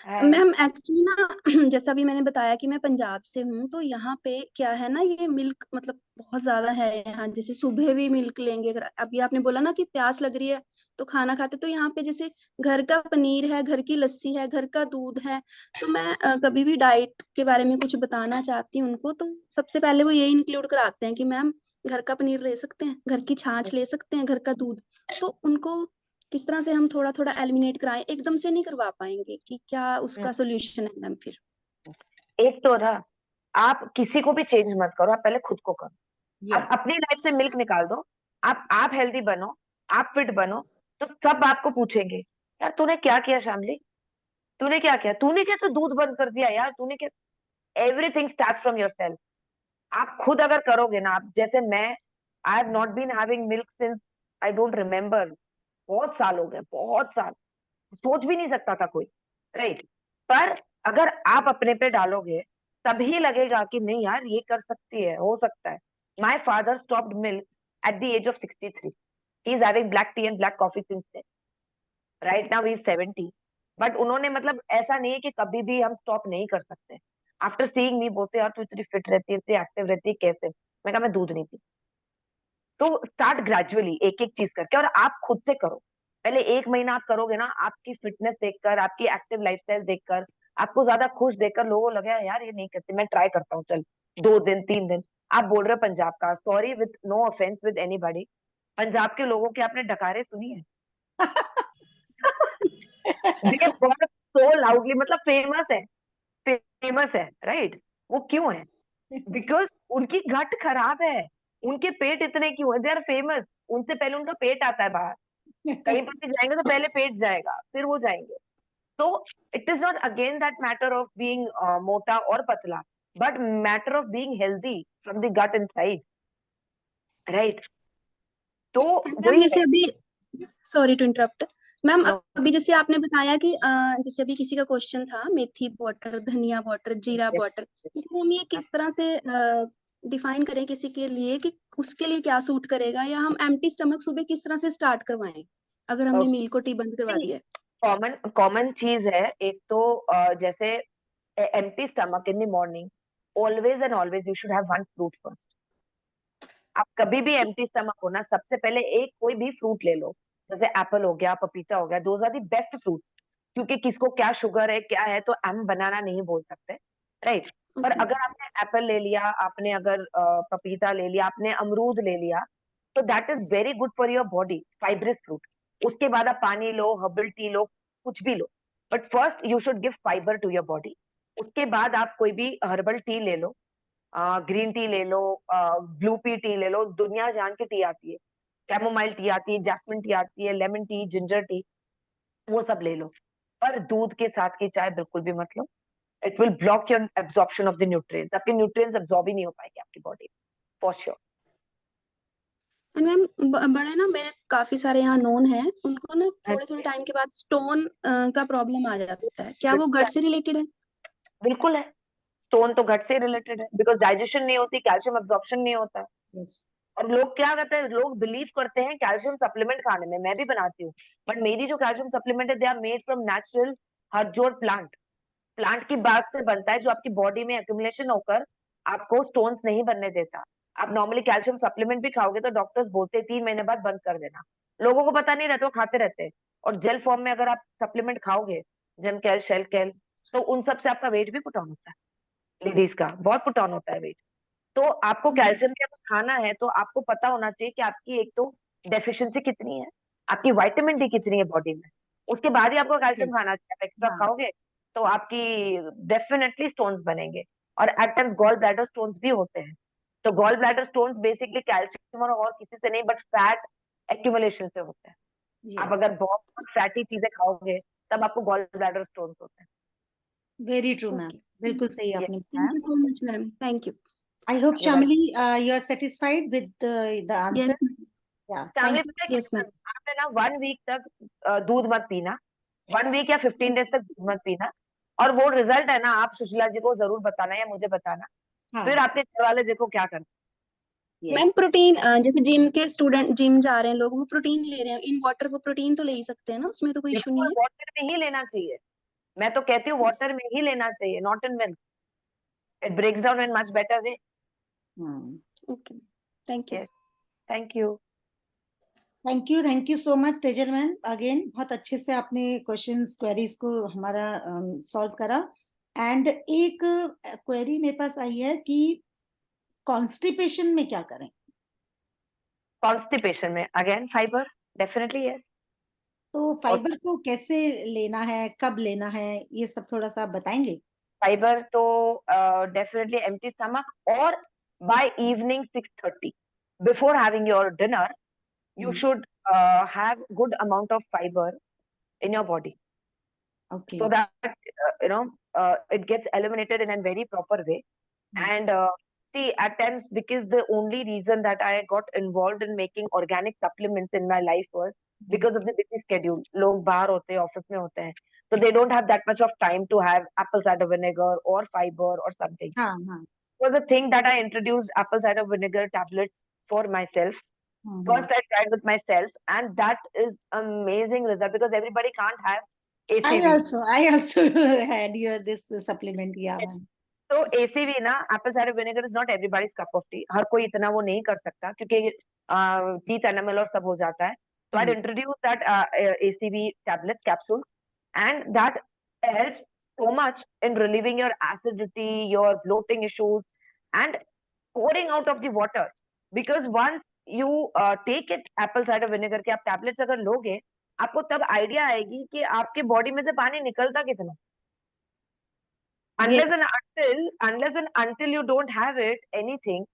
Hi. Ma'am actually ना जैसा भी मैंने बताया कि मैं पंजाब से हूँ, तो यहाँ पे क्या है ना, ये मिल्क मतलब बहुत ज्यादा है यहाँ. जैसे सुबह भी मिल्क लेंगे, अगर अभी आपने बोला ना कि प्यास लग रही है तो खाना खाते, तो यहाँ पे जैसे घर का पनीर है, घर की लस्सी है, घर का दूध है. तो मैं कभी भी डाइट के बारे में कुछ बताना चाहती हूँ उनको, तो सबसे पहले वो ये इंक्लूड कराते हैं कि मैम घर का पनीर ले सकते हैं, घर की छाछ ले सकते हैं, घर का दूध. तो उनको किस तरह से हम थोड़ा थोड़ा एलिमिनेट कराएं, एकदम से नहीं करवा पाएंगे, कि क्या उसका सोल्यूशन है मैम फिर? एक तो ना, आप किसी को भी चेंज मत करो, आप पहले खुद को करो. आप यस. अपनी लाइफ से मिल्क निकाल दो. आप हेल्दी बनो, आप फिट बनो, तो सब आपको पूछेंगे यार तूने क्या किया शामली, तूने क्या किया, तूने कैसे दूध बंद कर दिया यार, तूने कैसे. Everything start from yourself. आप खुद अगर करोगे ना, आप जैसे मैं, I have not been having milk since I don't remember. बहुत साल हो गए, बहुत साल. सोच भी नहीं सकता था कोई, राइट? पर अगर आप अपने पे डालोगे, तभी लगेगा कि नहीं यार ये कर सकती है, हो सकता है. My father stopped milk at the age of 63. He is having black tea and black coffee since then. Right now he is 70. But उन्होंने, मतलब ऐसा नहीं है कि कभी भी हम स्टॉप नहीं कर सकते. आफ्टर सीइंग मी बोलते यार तू इतनी फिट रहती है, इतनी एक्टिव रहती है, कैसे? मैं कहा मैं दूध नहीं पी. तो स्टार्ट ग्रेजुअली, एक एक चीज करके, और आप खुद से करो। पहले 1 महीना आप करोगे ना, आपकी फिटनेस देखकर, आपकी एक्टिव लाइफस्टाइल देखकर, आपको ज्यादा खुश देखकर लोगों को लगेगा यार ये नहीं करती, मैं ट्राई करता हूँ, चल 2 दिन 3 दिन। आप बोल रहे हो पंजाब का, sorry with no offence with anybody, Punjab के लोगों के आपने डकारे सुनी है? दे वर्क सो लाउडली, मतलब फेमस है, राइट? वो क्यों है? बिकॉज उनकी गट खराब है, उनके पेट इतने क्यों है? They are famous. उनसे पहले उनका पेट आता है बाहर, कहीं पर भी जाएंगे तो पहले पेट जाएगा, फिर वो जाएंगे। तो it is not again that matter of being मोटा और पतला, but matter of being healthy from the gut inside, right? तो मैम वही जैसे है। अभी, sorry to interrupt ma'am, No, अभी जैसे आपने बताया कि जैसे अभी किसी का क्वेश्चन था मेथी वाटर, धनिया वाटर, जीरा yes, वाटर, तो हम ये किस तरह से डिफाइन करें किसी के लिए कि उसके लिए क्या सूट करेगा, या हम एम्प्टी स्टमक सुबह किस तरह से स्टार्ट करवाएं अगर हमने मील को टी बंद करवा दिया है? कॉमन कॉमन चीज है एक तो, जैसे empty stomach in the morning, always and always you should have one fruit first. आप कभी भी एम्प्टी स्टमक हो ना, सबसे पहले एक कोई भी फ्रूट ले लो, जैसे एप्पल हो गया, पपीता हो गया, those are the best fruit. क्योंकि किसको क्या शुगर है क्या है, तो हम बनाना नहीं बोल सकते, राइट? पर ओके। अगर आपने एप्पल ले लिया, आपने अगर पपीता ले लिया, आपने अमरूद ले लिया, तो that is very good for your body, fibrous fruit. उसके बाद आप पानी लो, हर्बल टी लो, कुछ भी लो, but first you should give fibre to your body. उसके बाद आप कोई भी हर्बल टी ले लो, ग्रीन टी ले लो, ब्लू टी ले लो, दुनिया जान की टी आती है, कैमोमाइल टी आती है, जैस्मिन टी आती है, लेमन टी, जिंजर टी, वो सब ले लो। पर दूध के साथ की चाय बिल्कुल भी मत लो। It will block your absorption of the nutrients, आपके न्यूट्रिएंट्स एब्जॉर्ब ही नहीं हो पाएंगे आपकी बॉडी में, फॉर श्योर। एंड मैम बड़े ना मेरे काफी सारे यहाँ नोन हैं, उनको ना थोड़े थोड़े टाइम के बाद स्टोन का प्रॉब्लम आ जाता है, क्या वो बिल्कुल गट है, से रिलेटेड है? बिल्कुल है। स्टोन तो गट से रिलेटेड है, बिकॉज डाइजेशन नहीं होती, कैल्शियम एब्जॉर्प्शन नहीं होता। यस। और लोग क्या करते हैं, लोग बिलीव करते हैं कैल्शियम सप्लीमेंट खाने में, मैं भी बनाती हूँ, बट मेरी जो कैल्शियम सप्लीमेंट है they are made from natural हरजोर प्लांट। प्लांट की बाग से बनता है, जो आपकी बॉडी में एक्यूमुलेशन होकर आपको स्टोन्स नहीं बनने देता। आप नॉर्मली कैल्शियम सप्लीमेंट भी खाओगे तो डॉक्टर्स बोलते हैं 3 महीने बाद बंद कर देना। लोगों को पता नहीं रहता, वो खाते रहते हैं। और जेल फॉर्म में अगर आप सप्लीमेंट खाओगे, जेम कैल, शेल कैल, तो उन सब से आपका वेट भी पुट ऑन होता है, लेडीज का बहुत पुट ऑन होता है वेट। तो आपको कैल्शियम का खाना है तो आपको पता होना चाहिए कि आपकी एक तो डेफिशिएंसी कितनी है, आपकी विटामिन डी कितनी है बॉडी में, उसके बाद ही आपको कैल्शियम यस। खाना चाहिए। आप एक्स्ट्रा हाँ। खाओगे तो आपकी डेफिनेटली स्टोन्स बनेंगे। और at times gall bladder stones भी होते हैं। तो gall bladder stones basically calcium और किसी से नहीं बट फैट एक्यूमुलेशन से होते हैं। आप यस। अगर बहुत फैटी चीजें खाओगे तब आपको गॉल ब्लैडर स्टोन्स होते वेरी ट्रू मैम, ओके, बिल्कुल सही हैं। आपने थैंक बताया। You so much ma'am, thank you. I hope ये Shamili, you are satisfied with the answer. Yes Yeah, family thank you. पता है यस क्या, मैम। आपने ना 1 वीक तक दूध मत पीना, 1 वीक या 15 डेज तक दूध मत पीना। और वो रिजल्ट है ना, आप सुशीला जी को जरूर बताना या मुझे बताना, फिर हाँ। आपके घर वाले देखो क्या करते हैं। यस। मैम प्रोटीन, जैसे जिम के स्टूडेंट जिम जा रहे हैं लोग, वो प्रोटीन ले रहे हैं इन वाटर, वो प्रोटीन तो ले ही सकते हैं ना, उसमें तो कोई इशू बिल्कुल नहीं वाटर में ही लेना चाहिए, मैं तो कहती हूँ है? वाटर में ही लेना चाहिए, not in milk. It breaks down in much better way. Hmm. Okay, thank you. Yes, thank you. Thank you so much Tejal ma'am, again बहुत अच्छे से आपने क्वेश्चंस क्वेरीज को हमारा सॉल्व करा। एंड एक क्वेरी मेरे पास आई है कि कॉन्स्टिपेशन में क्या करें? कॉन्स्टिपेशन में अगेन फाइबर, डेफिनेटली यस। तो और फाइबर को कैसे लेना है, कब लेना है, ये सब थोड़ा सा आप बताएंगे? फाइबर तो डेफिनेटली एम्प्टी स्टमक, और by evening 6:30 before having your dinner you should have good amount of fiber in your body, okay. so that it gets eliminated in a very proper way. And see, at times, because the only reason that I got involved in making organic supplements in my life was because of the busy schedule. लोग बाहर होते हैं, office में होते हैं, so they don't have that much of time to have apple cider vinegar or fiber or something. हाँ हाँ। Was the thing that I introduced apple cider vinegar tablets for myself. First, I tried with myself, and that is amazing result because everybody can't have I ACV. also I also had your this supplement, yeah ma'am. तो ACV ना, apple cider vinegar is not everybody's cup of tea, हर कोई इतना वो नहीं कर सकता, क्योंकि teeth enamel और सब हो जाता है. So I'd introduce that ACV tablets, capsules, and that helps so much in relieving your acidity, your bloating issues, and pouring out of the water. Because once you take it apple cider vinegar के आप tablets अगर लोगे, आपको तब idea आएगी कि आपके body में से पानी निकलता कितना. Yes. Unless and until you don't have it anything,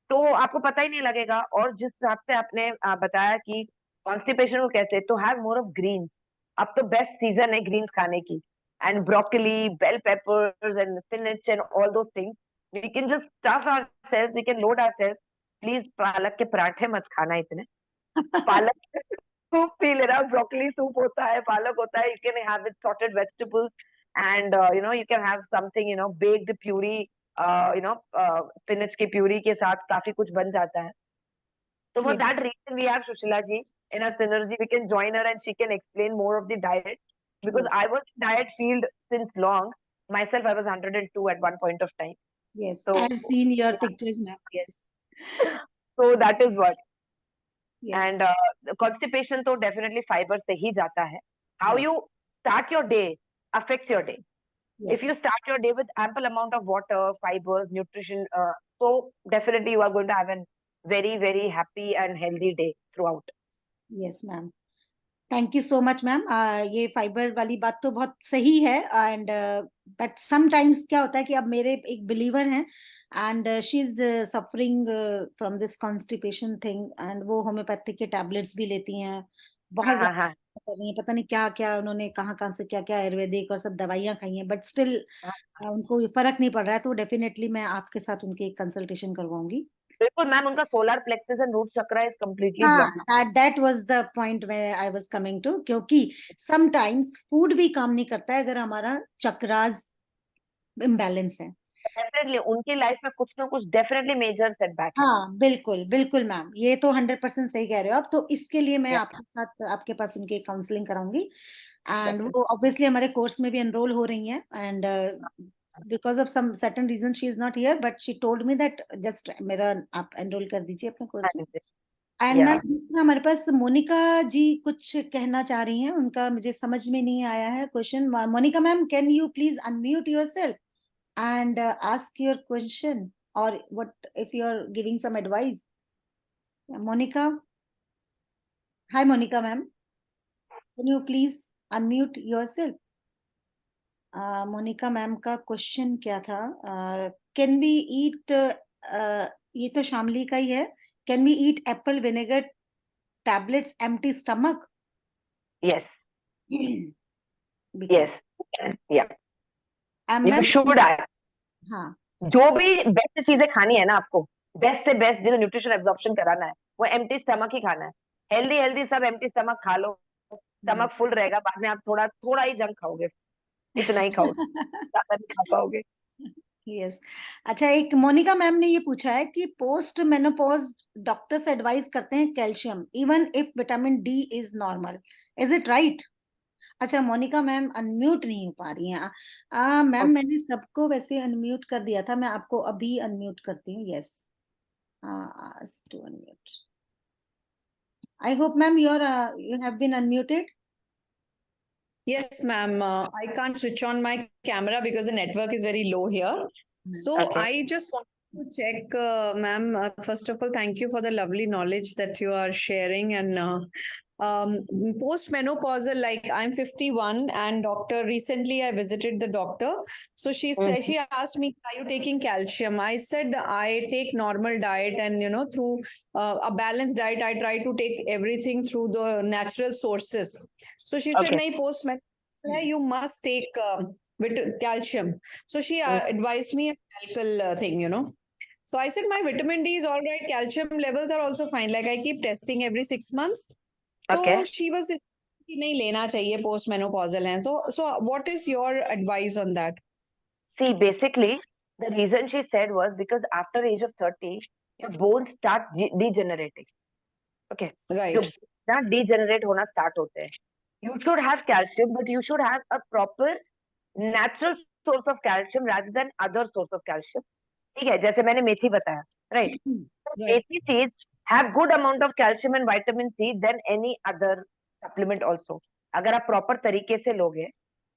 तो आपको पता ही नहीं लगेगा. और जिस हिसाब से आपने बताया कि कॉन्स्टिपेशन को कैसे, तो हैव मोर ऑफ ग्रीन्स. अब तो बेस्ट सीजन है ग्रीन्स खाने की, and broccoli, bell peppers and spinach and all those things. We can just stuff ourselves, we can load ourselves. Please पालक के पराठे मत खाना इतने. पालक सूप पी लेना. ब्रोकली सूप होता है, पालक होता है. You can have with sauteed vegetables, and you can have something, baked puree, spinach की प्यूरी के साथ काफी कुछ बन जाता है. So for Yes. that reason we have Shushila ji in our synergy. We can join her and she can explain more of the diet, because Yes. I was in diet field since long. Myself, I was 102 at one point of time. Yes, So I have seen your yeah. pictures now. Yes. So that is what. Yeah. And constipation तो definitely fiber से ही जाता है. How Yes. you start your day affects your day. Yes. If you start your day with ample amount of water, fibers, nutrition, so definitely you are going to have a very, very happy and healthy day throughout. Yes, ma'am. Thank you so much ma'am. ये fibre वाली बात तो बहुत सही है, and but sometimes क्या होता है कि अब मेरे एक बिलीवर हैं, and she is suffering from this constipation thing, and वो होम्योपैथिक के टैबलेट्स भी लेती हैं. बहुत हाँ, हाँ, पता नहीं क्या क्या उन्होंने कहाँ से क्या क्या आयुर्वेदिक और सब दवाइयां खाई हैं, बट स्टिल उनको फर्क नहीं पड़ रहा है. तो डेफिनेटली मैं आपके साथ उनकी एक कंसल्टेशन करवाऊंगी. बिल्कुल मैम. उनका सोलर प्लेक्सस एंड रूट चक्र is completely blocked. that was the point where I was coming to, क्योंकि sometimes food भी काम नहीं करता है अगर हमारा चक्रास इम्बैलेंस है. डेफिनेटली उनकी लाइफ में कुछ ना कुछ डेफिनेटली मेजर सेटबैक है. हाँ बिल्कुल बिल्कुल मैम, ये तो 100% सही कह रहे हो आप. तो इसके लिए मैं Yeah. आपके साथ आपके पास उनकी काउंसलिंग कराऊंगी, एंड Definitely. वो ऑब्वियसली हमारे कोर्स में भी एनरोल हो रही हैं. And because of some certain reason she is not here, but she told me that just मेरा आप एनरोल कर दीजिए अपने कोर्स में. एंड मैम दूसरा हमारे पास मोनिका जी कुछ कहना चाह रही हैं. उनका मुझे समझ में नहीं आया है question. Monika ma'am, can you please unmute yourself and ask your question, or what if you are giving some advice? Monica, hi Monica ma'am, can you please unmute yourself? Monica ma'am का question क्या था? Can we eat ये तो शामली का ही है. Can we eat apple vinegar tablets empty stomach? Yes. Because, Yes. Yeah. and You ma'am, should. हाँ जो भी बेस्ट चीजें खानी है ना आपको, बेस्ट से बेस्ट जो न्यूट्रिशन एब्जॉर्प्शन कराना है, वो एम्प्टी स्टमक ही खाना है. हेल्दी हेल्दी सब एम्प्टी स्टमक खा लो. स्टमक फुल रहेगा. बाद में आप थोड़ा थोड़ा ही जंक खाओगे. इतना ही खाओगे, ज्यादा नहीं खा पाओगे. यस. अच्छा, एक मोनिका मैम ने ये पूछा है कि पोस्ट मेनोपॉज डॉक्टर्स एडवाइस करते हैं calcium even if vitamin D is normal, is it right? अच्छा, मोनिका मैम अनम्यूट नहीं हो पा रही हैं. मैम मैंने सबको वैसे अनम्यूट कर दिया था, मैं आपको अभी अनम्यूट करती हूँ. Yes, to unmute. I hope ma'am you have been unmuted. Yes, ma'am. I can't switch on my camera because the network is very low here. So Okay. I just want to check, ma'am. First of all, thank you for the lovely knowledge that you are sharing. And post-menopausal, like I'm 51, and doctor recently I visited the doctor. So she said, she asked me, "Are you taking calcium?" I said, "I take normal diet, and through a balanced diet, I try to take everything through the natural sources." So she said, Okay. "Nahi, post-menopausal, you must take calcium." So she advised me a calcal thing, So I said, my vitamin D is all right. Calcium levels are also fine. Like I keep testing every 6 months. Okay. So she was कि नहीं लेना चाहिए post-menopausal है. So what is your advice on that? See, basically, the reason she said was because after age of 30, your bones start degenerating. Okay. Right. Your bones start degenerate होना start होते हैं. You should have calcium, but you should have a proper natural source of calcium rather than other source of calcium. ठीक है, जैसे मैंने मेथी बताया, right? Right. Methi seeds have good amount of calcium and vitamin C than any other supplement also. अगर आप proper तरीके से लोगे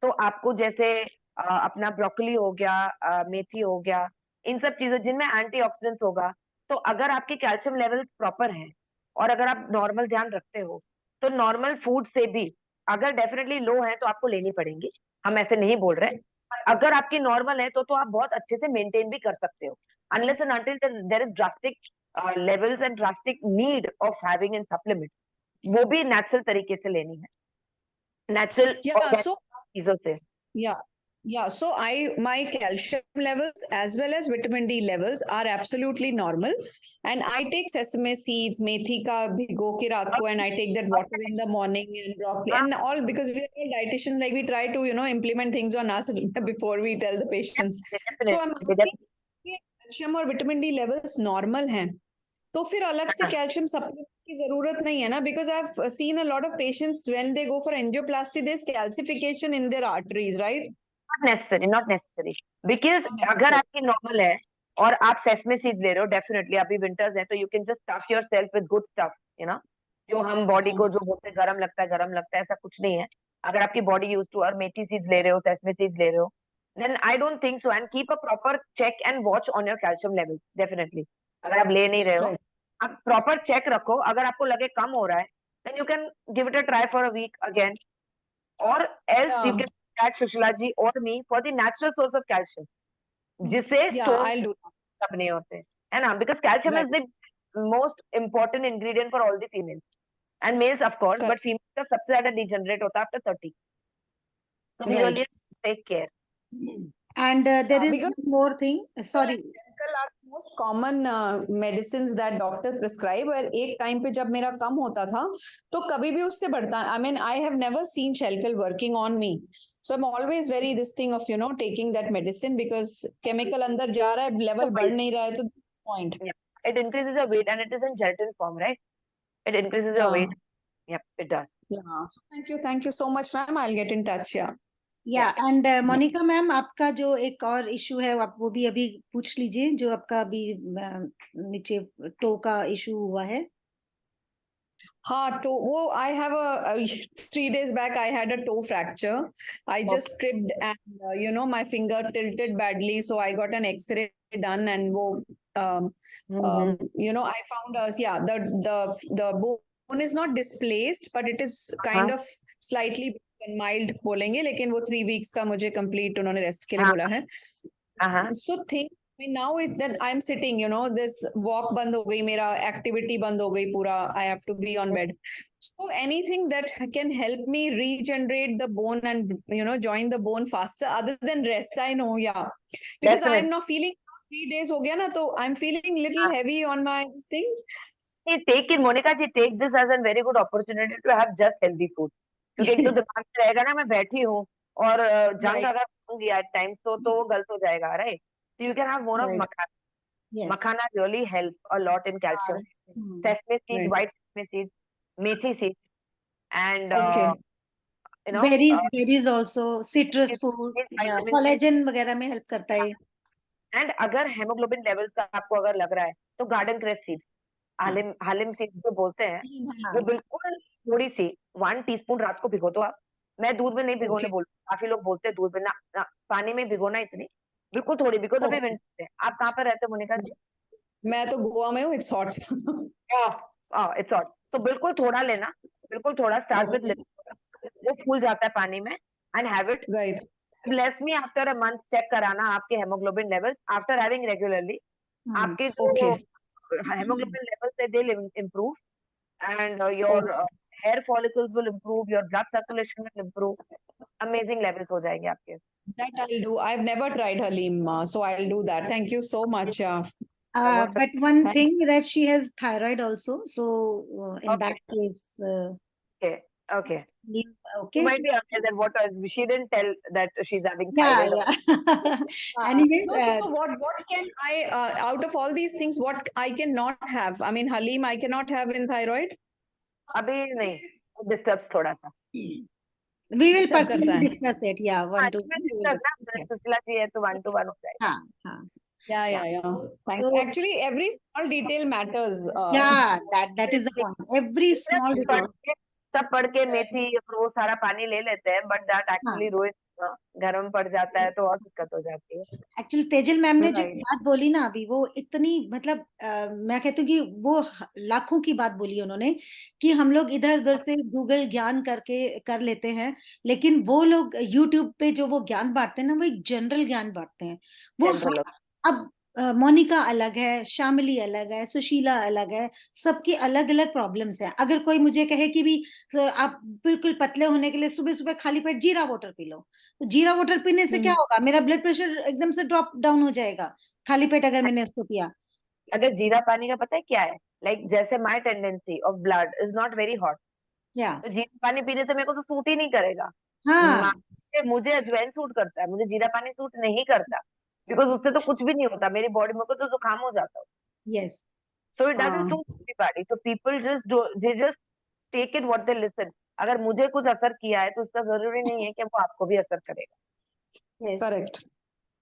तो आपको जैसे अपना ब्रोकली हो गया, मेथी हो गया, इन सब चीजों जिनमें एंटीऑक्सीडेंट्स होगा, तो अगर आपके कैल्शियम लेवल्स प्रॉपर हैं और अगर आप नॉर्मल ध्यान रखते हो तो नॉर्मल फूड से भी अगर डेफिनेटली लो है तो आपको लेनी पड़ेंगी, हम ऐसे नहीं बोल रहे, अगर आपकी नॉर्मल है तो आप बहुत अच्छे से मेंटेन भी कर सकते हो, unless and until there is drastic levels and drastic need of having in supplement, वो भी नेचुरल तरीके से लेनी है, नेचुरल Yeah, so चीजों से. yeah. Yeah, so my calcium levels as well as vitamin D levels are absolutely normal, and I take sesame seeds, methi ka bhigo ke raat ko, and I take that water in the morning and broccoli and all, because we are all dietitians, like we try to implement things on us before we tell the patients. So I'm asking, calcium और vitamin D levels normal हैं, तो फिर अलग से calcium supplement की जरूरत नहीं है ना? Because I've seen a lot of patients when they go for angioplasty, there's calcification in their arteries, right? not necessary because अगर आपकी नॉर्मल है और आप सेसमे सीड्स ले रहे हो, डेफिनेटली अभी विंटर्स है तो you can just stuff yourself with good stuff, जो हम बॉडी को जो बोलते हैं गरम लगता है, ऐसा कुछ नहीं है. अगर आपकी बॉडी यूज्ड टू, और मेथी सीड्स ले रहे हो, सेसमे सीड्स ले रहे हो, then I don't think so, and keep a proper check and watch on your calcium level. Definitely अगर आप ले नहीं रहे हो, आप प्रॉपर चेक रखो, अगर आपको लगे कम हो रहा है then you can give it a try for a week again, or else you can at Shushila ji or me for the natural source of calcium, जिससे I'll do that. सब नहीं होते, है ना? Because calcium is the most important ingredient for all the females and males of course, but females का सबसे ज्यादा degenerate होता है after 30. So we really take care. And there is one more thing. Sorry. Are most common medicines that doctor prescribe, और एक time पे जब मेरा कम होता था तो कभी भी उससे बढ़ता, I mean I have never seen Shelcal working on me, so I'm always very this thing of taking that medicine because chemical अंदर जा रहा है, level बढ़ नहीं रहा है, तो point. It increases your weight and it is in gelatin form, right? It increases your weight. Yep, it does. Yeah. So thank you so much, ma'am. I'll get in touch. And Monika ma'am, आपका जो एक और issue है आप वो भी अभी पूछ लीजिए, जो आपका अभी नीचे टो का इशू हुआ है. हाँ, toe, वो I have a 3 days back I had a toe fracture. I just tripped and my finger tilted badly, so I got an X-ray done, and वो I found the bone is not displaced, but it is kind of slightly mild बोलेंगे, लेकिन वो 3 weeks का मुझे complete उन्होंने rest के लिए बोला है. So think now that I'm sitting, this walk बंद हो गई, मेरा activity बंद हो गई पूरा, I have to be on bed. So anything that can help me regenerate the bone and join the bone faster other than rest, I know, because I am now feeling 3 days हो गया ना, तो I'm feeling little heavy on my thing. Take it, Monica ji, take this as a very good opportunity to have just healthy food. क्योंकि एक तो दिमाग में रहेगा ना मैं बैठी हूँ और जंक अगर खाऊंगी at times तो वो गलत हो जाएगा, right? So you can have more of makhana. Makhana really help a lot in calcium. Sesame seeds, white sesame seeds, methi seeds, and berries also, citrus food, collagen वगैरह में help करता है. And अगर hemoglobin levels का आपको अगर लग रहा है तो garden cress seeds, Halim seeds जो बोलते हैं, वो बिल्कुल थोड़ी सी 1 टीस्पून रात को भिगो दो आप. मैं दूध में नहीं भिगोने बोलती, काफी लोग बोलते हैं दूध में ना, पानी में भिगोना, इतनी बिल्कुल थोड़ी, बिकॉज अभी विंटर है. आप कहाँ पर रहते हो मोनिका जी? मैं तो गोवा में हूँ. It's hot. It's hot. तो बिल्कुल थोड़ा लेना, बिल्कुल थोड़ा, स्टार्ट विद वो फूल जाता है पानी में, and have it. Right. Bless me after a month check कराना आपके haemoglobin levels after having regularly. आपके जो hemoglobin levels they'll improve, and your hair follicles will improve, your blood circulation will improve. Amazing levels हो जाएंगे आपके. That I'll do. I've never tried Halim, so I'll do that. Thank you so much. But one thing that she has thyroid also, so in that case, okay. Okay. You might be upset that what she didn't tell that she's having thyroid. Anyways, so what can I out of all these things, what I cannot have? I mean, Halim I cannot have in thyroid. अभी नहीं, disturbs थोड़ा सा. We will personally discuss it. 1 to 1. Sushila जी है तो 1 to 1 हो जाएगा. हाँ. Yeah. Thank So Actually, every small detail matters. yeah, that is the point. Every small detail. सब पढ़ के मेथी और वो सारा पानी ले लेते हैं, बट दैट हाँ, एक्चुअली रोज घर में पड़ जाता है तो और दिक्कत हो जाती है. एक्चुअली तेजल मैम ने जो Right. बात बोली ना अभी, वो इतनी मतलब मैं कहती हूँ कि वो लाखों की बात बोली उन्होंने, कि हम लोग इधर उधर से गूगल ज्ञान करके कर लेते हैं, लेकिन वो लोग यूट्यूब पे जो वो ज्ञान बांटते हैं ना, वो एक जनरल ज्ञान बांटते हैं. वो जनरल. अब मोनिका अलग है, शामिली अलग है, सुशीला अलग है, सबकी अलग अलग प्रॉब्लम्स हैं. अगर कोई मुझे कहे कि भी आप बिल्कुल पतले होने के लिए सुबह सुबह खाली पेट जीरा वाटर पी लो, तो जीरा वाटर पीने से क्या होगा, मेरा ब्लड प्रेशर एकदम से ड्रॉप डाउन हो जाएगा खाली पेट अगर मैंने उसको पिया. अगर जीरा पानी का पता है क्या है, लाइक जैसे my tendency of blood is not very hot, या तो जीरा पानी पीने से मेरे को तो सूट ही नहीं करेगा. हाँ, मुझे अजवाइन सूट करता है, मुझे जीरा पानी सूट नहीं करता, बिकॉज उससे तो कुछ भी नहीं होता मेरी बॉडी में, को तो जुकाम हो जाता है. Yes. So it doesn't suit everybody, so people just take it what they listen. अगर मुझे कुछ असर किया है तो उसका जरूरी नहीं है कि वो आपको भी असर करेगा. यस. Correct. Yes.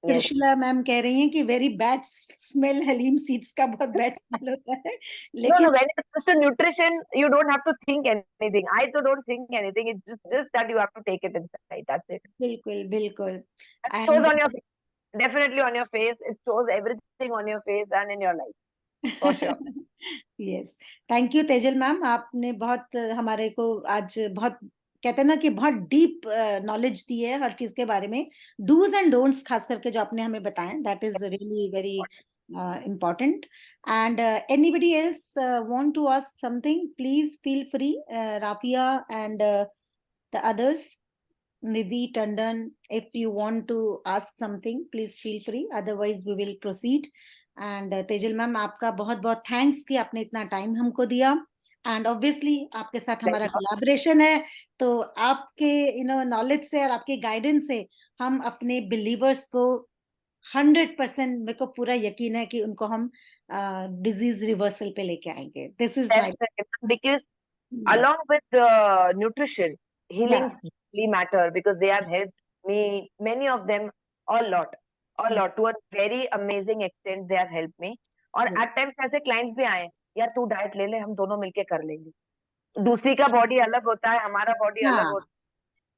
त्रिशूला मैम कह रही हैं कि very bad smell, halim seeds का बहुत बैड स्मेल होता है, No, लेकिन when it comes to nutrition, you don't have to think anything. I too don't think anything. It's just that you have to take it inside. That's it. बिल्कुल बिल्कुल. It shows and on your face. Definitely on your face. It shows everything on your face and in your life. For sure. Yes. Thank you Tejal ma'am, आपने बहुत हमारे को आज बहुत कहते हैं ना कि बहुत डीप नॉलेज दी है हर चीज के बारे में. डूज एंड डोंट्स खास करके जो आपने हमें बताएं, that is really very important. And anybody else want to ask something, please feel free. Rafia and the others, Nidhi, Tandon, if you want to ask something, please feel free. Otherwise, we will proceed. And Tejal ma'am, आपका बहुत बहुत thanks कि आपने इतना time हमको दिया. And obviously आपके साथ हमारा कोलैबोरेशन है, तो आपके नॉलेज से और आपके गाइडेंस से हम अपने बिलीवर्स को 100% मेरे को पूरा यकीन है कि उनको हम डिजीज रिवर्सल पे लेके आएंगे. This is That's like it. Because along with nutrition, healings really matter because they have helped me, many of them, a lot, to a very amazing extent. They have helped me. और Yeah. at times ऐसे clients भी आए, यार तू diet ले ले, हम दोनों मिलके कर लेंगे. दूसरी का बॉडी अलग होता है, हमारा बॉडी अलग होता है,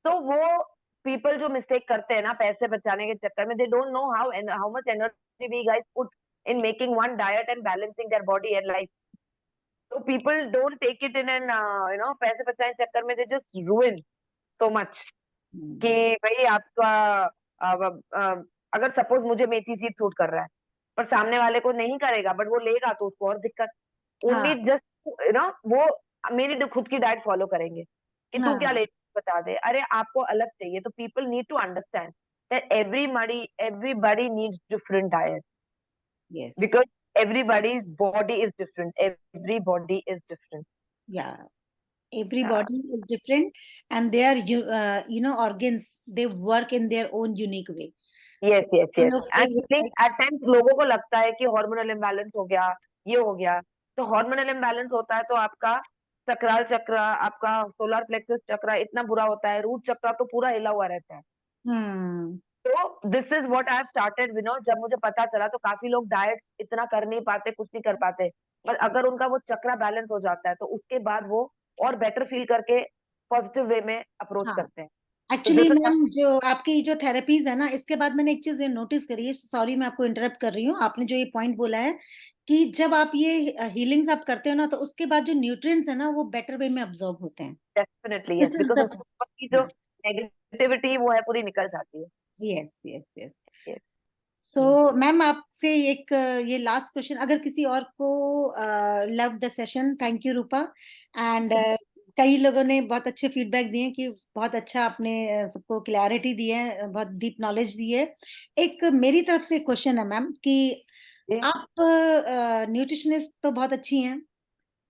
तो वो पीपल जो मिस्टेक करते हैं ना पैसे बचाने के चक्कर में, they don't know how much energy we guys put in making one diet and balancing their body and life. So people don't take it in an पैसे बचाने के चक्कर में they just ruin so much. कि भाई आपका अगर suppose मुझे मेथी सीड सूट कर रहा है पर सामने वाले को नहीं करेगा, बट वो लेगा तो उसको और दिक्कत. ओनली जस्ट वो मेरी खुद की डाइट फॉलो करेंगे कि तू क्या ले बता दे. अरे आपको अलग चाहिए, तो people need to understand that everybody needs different diet. Yes. Because everybody's body is different. Everybody is different. Yeah. Everybody is different, and their organs, they work in their own unique way. Yes, So, yes, yes. लोग And I think at times लोगों को लगता है कि hormonal imbalance हो गया, ये हो गया. तो हार्मोनल इम्बैलेंस होता है तो आपका सक्राल चक्र, आपका सोलर प्लेक्सस चक्र इतना बुरा होता है, रूट चक्र तो पूरा हिला हुआ रहता है. तो this is what I have started. जब मुझे पता चला तो काफी लोग डाइट इतना कर नहीं पाते, कुछ नहीं कर पाते, पर अगर उनका वो चक्र बैलेंस हो जाता है तो उसके बाद वो और बेटर फील करके पॉजिटिव वे में अप्रोच करते हैं. एक्चुअली मैम, जो आपकी जो थेरेपीज है ना, इसके बाद मैंने एक चीज नोटिस करी है, सॉरी मैं आपको इंटरप्ट कर रही हूँ, आपने जो ये पॉइंट बोला है कि जब आप ये हीलिंग्स आप करते हो ना, तो उसके बाद जो न्यूट्रिएंट्स है ना, वो बेटर वे में अब्सॉर्ब होते हैं. डेफिनेटली यस, बिकॉज़ उसकी जो नेगेटिविटी वो है पूरी निकल जाती है. Yes yes yes. So ma'am, आपसे एक ये लास्ट क्वेश्चन, अगर किसी और को love the session. Thank you Rupa. And कई लोगों ने बहुत अच्छे फीडबैक दिए कि बहुत अच्छा आपने सबको क्लैरिटी दी है, बहुत डीप नॉलेज दी है. एक मेरी तरफ से क्वेश्चन है मैम कि आप न्यूट्रिशनिस्ट तो बहुत अच्छी हैं.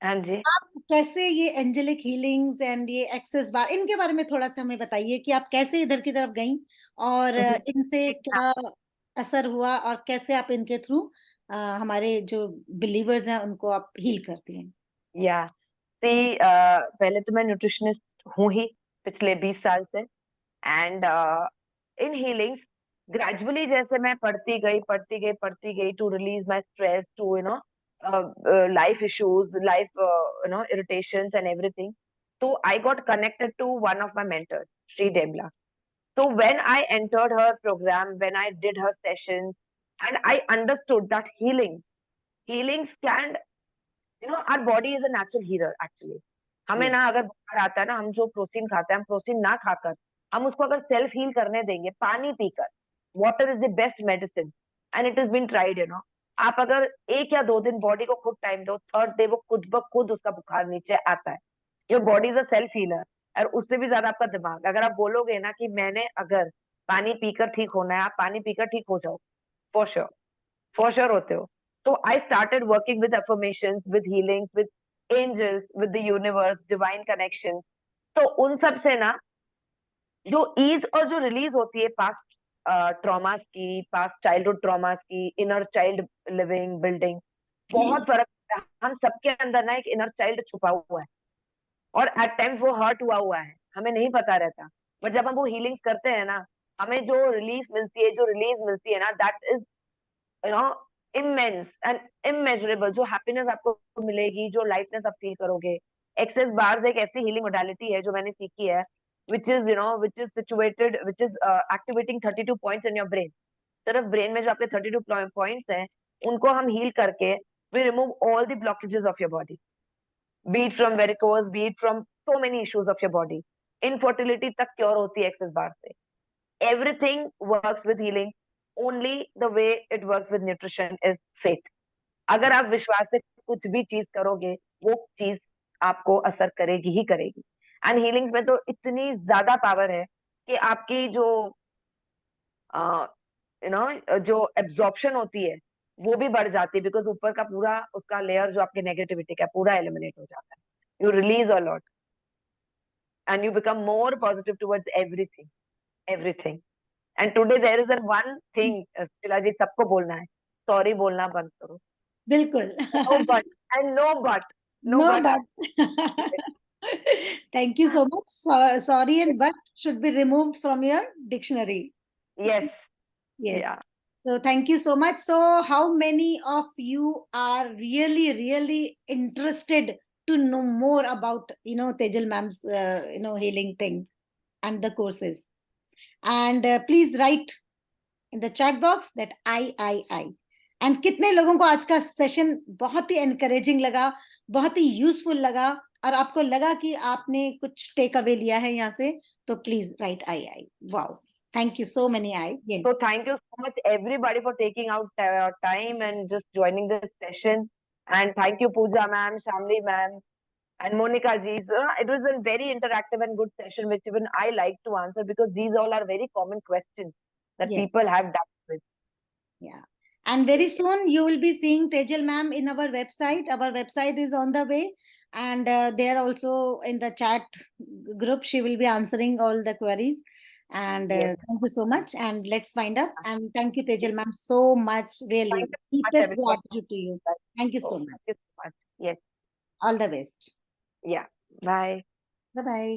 हाँ जी. आप कैसे ये एंजेलिक हीलिंग्स एंड ये एक्सेस बार, इनके बारे में थोड़ा सा हमें बताइए कि आप कैसे इधर की तरफ गईं और इनसे क्या असर हुआ, और कैसे आप इनके थ्रू हमारे जो बिलीवर्स हैं उनको आप हील करती हैं. या सी, पहले तो मैं न्यूट्रिशनिस्ट हूँ ही पिछले 20 साल से. एंड इन हीलिंग्स gradually जैसे मैं पढ़ती गई to release my stress, to life issues, life irritations and everything. So I got connected to one of my mentors, Sri Debla. So when I entered her program, when I did her sessions, and I understood that healings can, our body is a natural healer actually. हमें ना अगर बुखार आता है ना, हम जो protein खाते हैं, हम प्रोटीन ना खाकर हम उसको अगर सेल्फ हील करने देंगे पानी पीकर, water is the best medicine and it is been tried आप अगर 1 या 2 दिन बॉडी को खुद टाइम दो, थर्ड डे वो खुद ब खुद उसका बुखार नीचे आता है. Your body is a self healer. और उससे भी ज्यादा आपका दिमाग, अगर आप बोलोगे ना कि मैंने अगर पानी पीकर ठीक होना है, आप पानी पीकर ठीक हो जाओ, फॉर श्योर होते हो. So I started working with affirmations, with healings, with angels, with the universe, divine connections. तो उन सब से ना जो ईज और जो रिलीज होती है पास्ट ट्रॉमास की, पास्ट चाइल्डहुड ट्रॉमास की, इनर चाइल्ड लिविंग बिल्डिंग, बहुत फर्क है. हम सबके अंदर ना एक इनर चाइल्ड छुपा हुआ है और एट टाइम्स वो हर्ट हुआ है, हमें नहीं पता रहता. बट जब हम वो हीलिंग्स करते हैं ना, हमें जो रिलीफ मिलती है, जो रिलीज मिलती है ना, that is immense and immeasurable. जो हैप्पीनेस आपको मिलेगी, जो लाइटनेस आप फील करोगे. एक्सेस बार्स एक ऐसी हीलिंग मोडालिटी है जो मैंने सीखी है, which is situated, which is activating 32 points in your brain. सिर्फ ब्रेन में जो आपके 32 पॉइंट्स हैं, उनको हम हील करके we remove all the blockages of your body, be it from varicose, be it from so many issues of your body. Infertility तक cure होती है एक्सेस बार से. Everything works with healing. Only the way it works with nutrition is faith. अगर आप विश्वास से कुछ भी चीज करोगे, वो चीज आपको असर करेगी ही करेगी. एंड हीलिंग्स में तो इतनी ज्यादा पावर है कि आपकी जो जो एब्जॉर्प्शन होती है वो भी बढ़ जाती है, बिकॉज ऊपर का पूरा उसका लेयर जो आपके नेगेटिविटी का पूरा एलिमिनेट हो जाता है. You release a lot and you become more positive towards everything. And today there is one thing, Shila ji, सबको बोलना है, सॉरी बोलना बंद करो. बिल्कुल. No but and no but. No but. Thank you so much. Sorry and but should be removed from your dictionary. Yes. Yes. Yeah. So thank you so much. So how many of you are really interested to know more about Tejal ma'am's healing thing and the courses? And please write in the chat box that I. And कितने लोगों को आज का session बहुत ही encouraging लगा, बहुत ही useful लगा, और आपको लगा कि आपने कुछ टेक अवे लिया है यहाँ से, तो please right I. Wow, thank you so many. Yes. So thank you so much everybody for taking out time and just joining this session. And thank you Pooja ma'am, Shamli ma'am, and Monica ji. So it was a very interactive and good session, which even I like to answer, because these all are very common questions that Yes. people have done with. Yeah. And very soon you will be seeing Tejal ma'am in our website. Our website is on the way, and there also in the chat group she will be answering all the queries. And Yes. thank you so much, and let's find out. And thank you Tejal ma'am so much, really. Thank you so much, Deepest everyone. gratitude to you. Thank you so much. Thank you so much. Yes. All the best. Yeah. Bye. Bye bye.